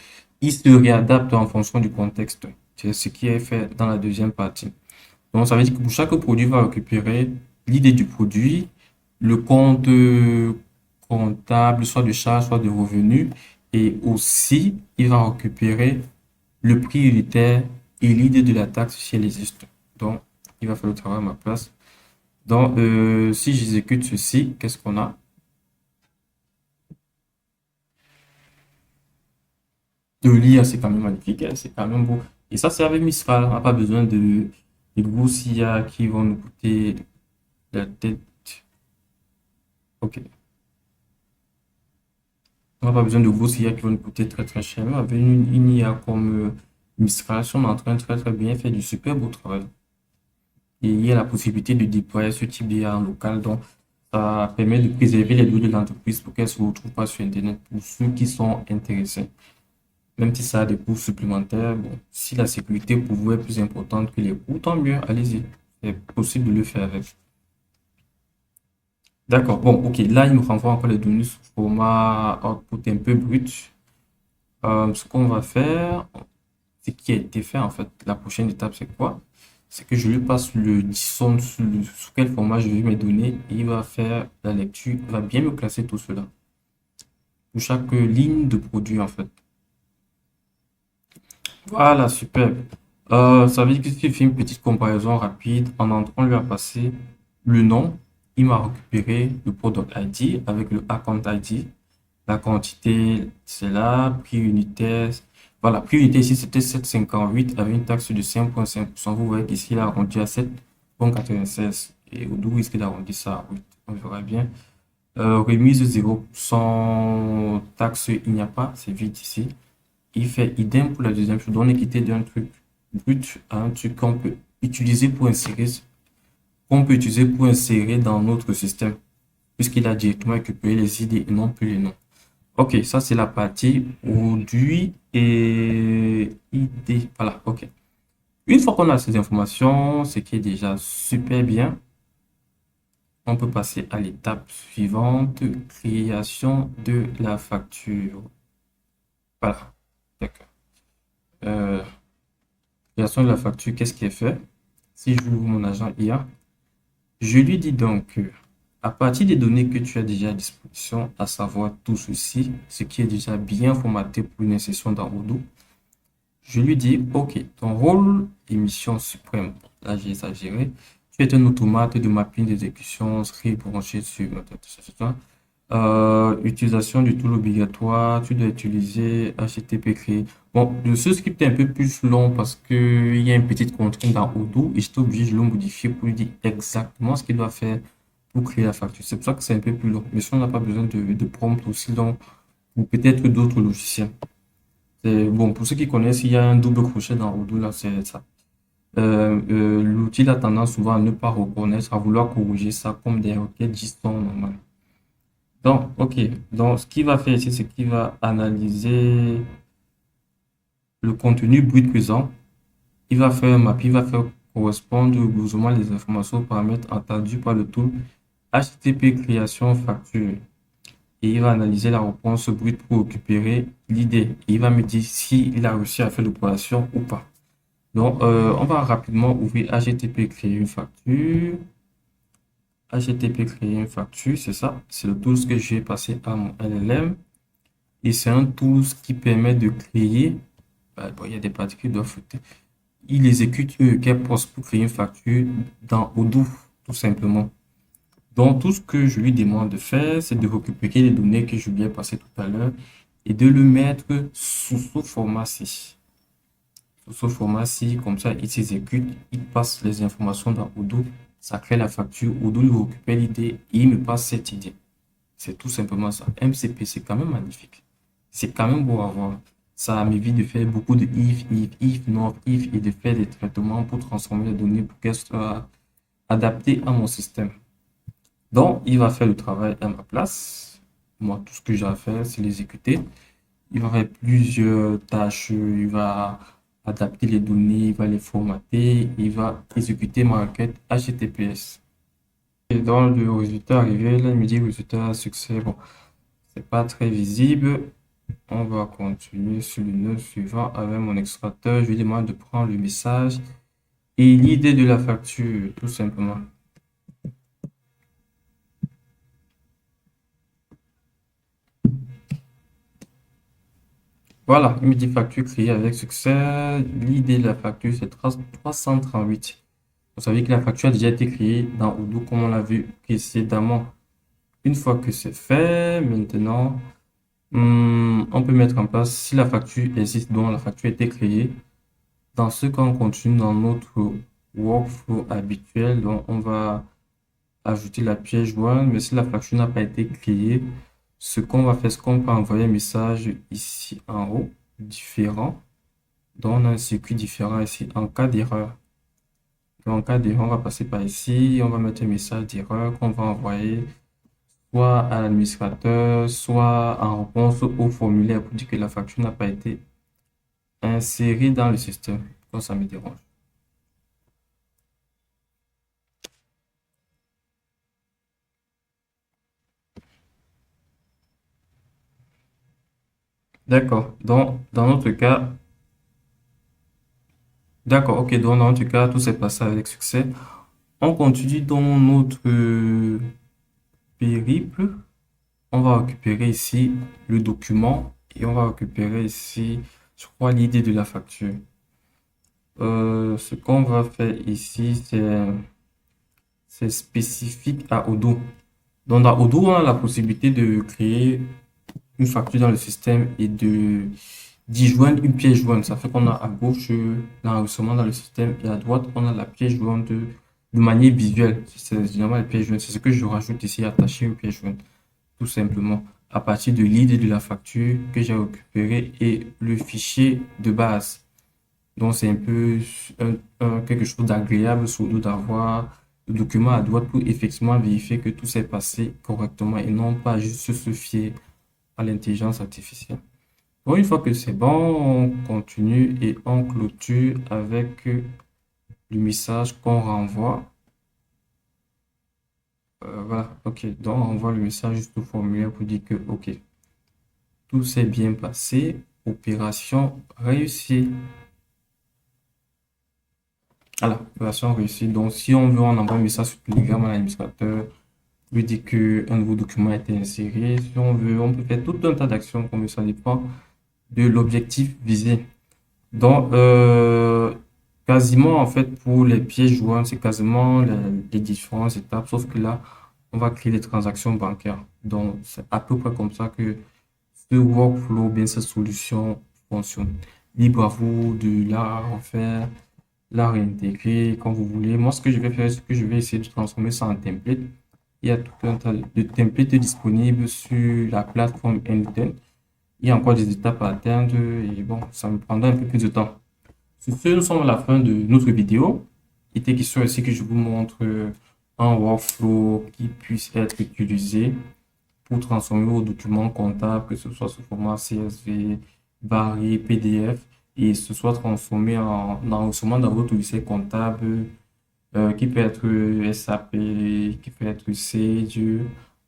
il se réadapte en fonction du contexte. C'est ce qui est fait dans la deuxième partie. Donc, ça veut dire que pour chaque produit, il va récupérer l'idée du produit, le compte comptable, soit de charge, soit de revenu, et aussi, il va récupérer le prix unitaire et l'idée de la taxe si elle existe. Donc, il va faire le travail à ma place. Donc, si j'exécute ceci, qu'est-ce qu'on a? De l'IA, c'est quand même magnifique, hein, c'est quand même beau. Et ça, c'est avec Mistral. On n'a pas besoin de grosses IA qui vont nous coûter la tête. Ok. On n'a pas besoin de grosses IA qui vont nous coûter très très cher. Mais avec une IA comme Mistral, on est en train de très très bien faire du super beau travail. Et il y a la possibilité de déployer ce type d'IA en local. Donc, ça permet de préserver les données de l'entreprise pour qu'elles ne se retrouvent pas sur Internet pour ceux qui sont intéressés. Même si ça a des coûts supplémentaires, bon, si la sécurité pour vous est plus importante que les coûts, tant mieux, allez-y. C'est possible de le faire avec. D'accord, bon, ok. Là, il me renvoie encore les données sous format output un peu brut. Ce qu'on va faire, ce qui a été fait en fait, la prochaine étape, c'est quoi? C'est que je lui passe le disons sous quel format je vais mes données et il va faire la lecture, il va bien me classer tout cela pour chaque ligne de produit en fait. Voilà, super. Ça veut dire que si je fais une petite comparaison rapide, en entrant, lui a passé le nom, il m'a récupéré le product ID avec le account ID. La quantité, c'est là, prix unitaire. Voilà, prix unitaire ici, c'était 7,58 avec une taxe de 5,5%. Vous voyez qu'ici, il a arrondi à 7,96. Et d'où risque d'arrondir ça à 8. On verra bien. Remise 0% taxe, il n'y a pas, c'est vide ici. Il fait idem pour la deuxième chose. Donc, on est quitté d'un truc brut à un truc qu'on peut utiliser pour insérer dans notre système, puisqu'il a directement récupéré les idées et non plus les noms. Ok, ça c'est la partie produit et idée. Voilà, ok. Une fois qu'on a ces informations, ce qui est déjà super bien, on peut passer à l'étape suivante, création de la facture. Voilà, d'accord. Euh, Création de la facture, qu'est-ce qui est fait? Si je ouvre mon agent IA, je lui dis donc, À partir des données que tu as déjà à disposition, à savoir tout ceci, ce qui est déjà bien formaté pour une insertion dans Odoo, je lui dis, OK, ton rôle et mission suprême, là j'ai exagéré, tu es un automate de mapping d'exécution, script branché sur utilisation du tool obligatoire, tu dois utiliser HTTP créé. Bon, ce script est un peu plus long parce qu'il y a une petite contrainte dans Odoo et j'étais obligé de le modifier pour lui dire exactement ce qu'il doit faire pour créer la facture. C'est pour ça que c'est un peu plus long. Mais si on n'a pas besoin de prompt aussi long ou peut-être d'autres logiciels. Bon, pour ceux qui connaissent, il y a un double crochet dans Odoo, là, c'est ça. L'outil a tendance souvent à ne pas reconnaître, à vouloir corriger ça comme des requêtes JSON normales. Donc, OK. Donc, ce qu'il va faire ici, c'est qu'il va analyser le contenu brut présent. Il va faire un map, il va faire correspondre plus ou moins les informations aux paramètres entendus par le tool HTTP création facture. Et il va analyser la réponse brute pour récupérer l'idée. Et il va me dire s'il a réussi à faire l'opération ou pas. Donc, on va rapidement ouvrir HTTP créer une facture. HTTP créer une facture, c'est ça. C'est le tool que j'ai passé à mon LLM. Et c'est un tool qui permet de créer. Bon, il y a des particules doivent flotter. Il exécute poste pour créer une facture dans Odoo, tout simplement. Donc, tout ce que je lui demande de faire, c'est de récupérer les données que je lui ai passées tout à l'heure et de le mettre sous ce format-ci. Sous ce format-ci, comme ça, il s'exécute, il passe les informations dans Odoo, ça crée la facture, Odoo lui récupère l'idée et il me passe cette idée. C'est tout simplement ça. MCP, c'est quand même magnifique. C'est quand même beau à voir. Ça m'évite de faire beaucoup de if, not if et de faire des traitements pour transformer les données pour qu'elles soient adaptées à mon système. Donc, il va faire le travail à ma place. Moi, tout ce que j'ai à faire, c'est l'exécuter. Il va faire plusieurs tâches. Il va adapter les données, il va les formater, il va exécuter ma requête HTTPS. Et dans le résultat arrivé, là, il me dit résultat succès. Bon, c'est pas très visible. On va continuer sur le nœud suivant avec mon extracteur. Je lui demande de prendre le message et l'idée de la facture, tout simplement. Voilà, il me dit facture créée avec succès. L'idée de la facture, c'est 338. Vous savez que la facture a déjà été créée dans Odoo, comme on l'a vu précédemment. Une fois que c'est fait, maintenant, on peut mettre en place, si la facture existe, dont la facture a été créée, dans ce cas, on continue dans notre workflow habituel. Donc, on va ajouter la pièce jointe, mais si la facture n'a pas été créée, ce qu'on va faire, c'est qu'on peut envoyer un message ici en haut, différent. Donc, on a un circuit différent ici en cas d'erreur. Donc, en cas d'erreur, on va passer par ici, on va mettre un message d'erreur qu'on va envoyer soit à l'administrateur, soit en réponse au formulaire pour dire que la facture n'a pas été insérée dans le système. Donc, ça me dérange. D'accord. Donc, dans notre cas, d'accord, ok. Donc, dans notre cas, tout s'est passé avec succès. On continue dans notre périple. On va récupérer ici le document et on va récupérer ici, je crois, l'idée de la facture. Ce qu'on va faire ici, c'est spécifique à Odoo. Donc, dans Odoo, on a la possibilité de créer une facture dans le système et d'y joindre une pièce jointe. Ça fait qu'on a à gauche l'enregistrement dans le système et à droite, on a la pièce jointe de manière visuelle. C'est généralement la pièce jointe. C'est ce que je rajoute ici, attacher une pièce jointe. Tout simplement à partir de l'idée de la facture que j'ai récupéré et le fichier de base. Donc, c'est un peu quelque chose d'agréable, surtout d'avoir le document à droite pour effectivement vérifier que tout s'est passé correctement et non pas juste se fier à l'intelligence artificielle. Bon, une fois que c'est bon, on continue et on clôture avec le message qu'on renvoie. Voilà, ok. Donc, on envoie le message juste au formulaire pour dire que, ok, tout s'est bien passé, opération réussie. Voilà, opération réussie. Donc, si on veut, on envoie un message sur Telegram à l'administrateur veut dire qu'un nouveau document a été inséré. Si on veut, on peut faire tout un tas d'actions comme ça dépend de l'objectif visé. Donc, quasiment, en fait, pour les pièces jointes, c'est quasiment les différentes étapes, sauf que là, on va créer les transactions bancaires. Donc, c'est à peu près comme ça que ce workflow, bien cette solution fonctionne. Libre à vous de la refaire, la réintégrer quand vous voulez. Moi, ce que je vais faire, c'est que je vais essayer de transformer ça en template. Il y a tout un tas de templates disponibles sur la plateforme N10. Il y a encore des étapes à atteindre et bon, ça me prendra un peu plus de temps. Sur ce, nous sommes à la fin de notre vidéo. Il était question ici que je vous montre un workflow qui puisse être utilisé pour transformer vos documents comptables, que ce soit sous format CSV, varié, PDF, et ce soit transformé en enregistrement dans votre logiciel comptable qui peut être SAP, qui peut être Sage,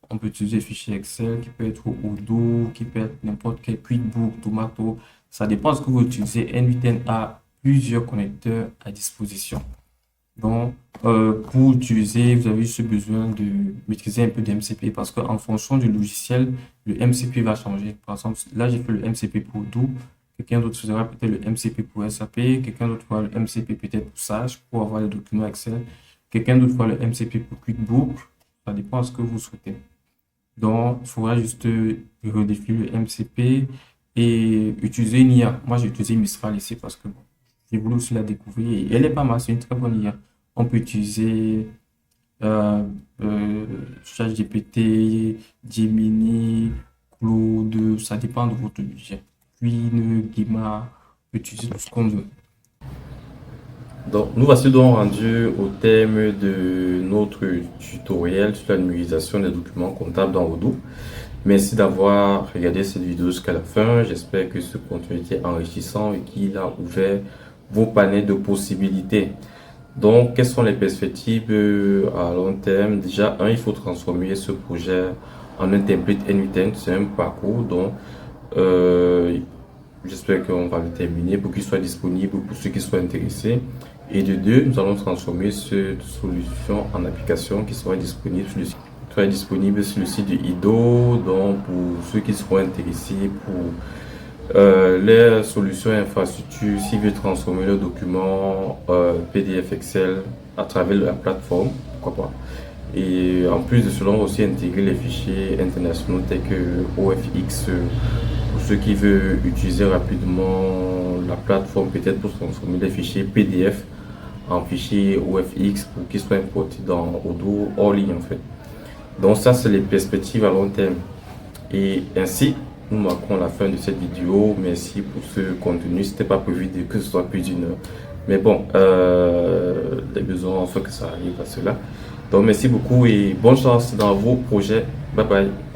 on peut utiliser fichier Excel, qui peut être Odoo, qui peut être n'importe quel QuickBook, Tomato. Ça dépend de ce que vous utilisez. N8N a plusieurs connecteurs à disposition. Donc, pour utiliser, vous avez juste besoin de maîtriser un peu de MCP parce qu'en fonction du logiciel, le MCP va changer. Par exemple, là, j'ai fait le MCP pour Odoo. Quelqu'un d'autre faisera peut-être le MCP pour SAP. Quelqu'un d'autre fera le MCP peut-être pour Sage pour avoir les documents Excel. Quelqu'un d'autre fera le MCP pour QuickBook. Ça dépend de ce que vous souhaitez. Donc, il faudra juste redéfinir le MCP et utiliser une IA. Moi, j'ai utilisé Mistral ici parce que bon, j'ai voulu aussi la découvrir. Et elle est pas mal, c'est une très bonne IA. On peut utiliser euh, ChatGPT, Gemini, Claude, ça dépend de votre budget. Queen, Guima, on peut utiliser tout ce qu'on veut. Donc, nous voici donc rendus au thème de notre tutoriel sur la numérisation des documents comptables dans Odoo. Merci d'avoir regardé cette vidéo jusqu'à la fin. J'espère que ce contenu était enrichissant et qu'il a ouvert vos panels de possibilités. Donc, quelles sont les perspectives à long terme? Déjà, il faut transformer ce projet en un template N8N. C'est un parcours dont euh, j'espère qu'on va le terminer pour qu'il soit disponible pour ceux qui soient intéressés. Et de deux, nous allons transformer cette solution en application qui sera disponible sur le site de IDO. Donc, pour ceux qui seront intéressés pour les solutions infrastructure, s'ils veulent transformer leurs documents PDF Excel à travers la plateforme, pourquoi pas. Et en plus de cela, on va aussi intégrer les fichiers internationaux tels que OFX pour ceux qui veulent utiliser rapidement la plateforme, peut-être pour transformer les fichiers PDF en fichiers OFX pour qu'ils soient importés dans Odoo hors ligne en fait. Donc ça, c'est les perspectives à long terme. Et ainsi, nous marquons la fin de cette vidéo. Merci pour ce contenu. C'était pas prévu que ce soit plus d'une heure. Mais bon, les besoins ont fait que ça arrive à cela. Donc merci beaucoup et bonne chance dans vos projets. Bye bye.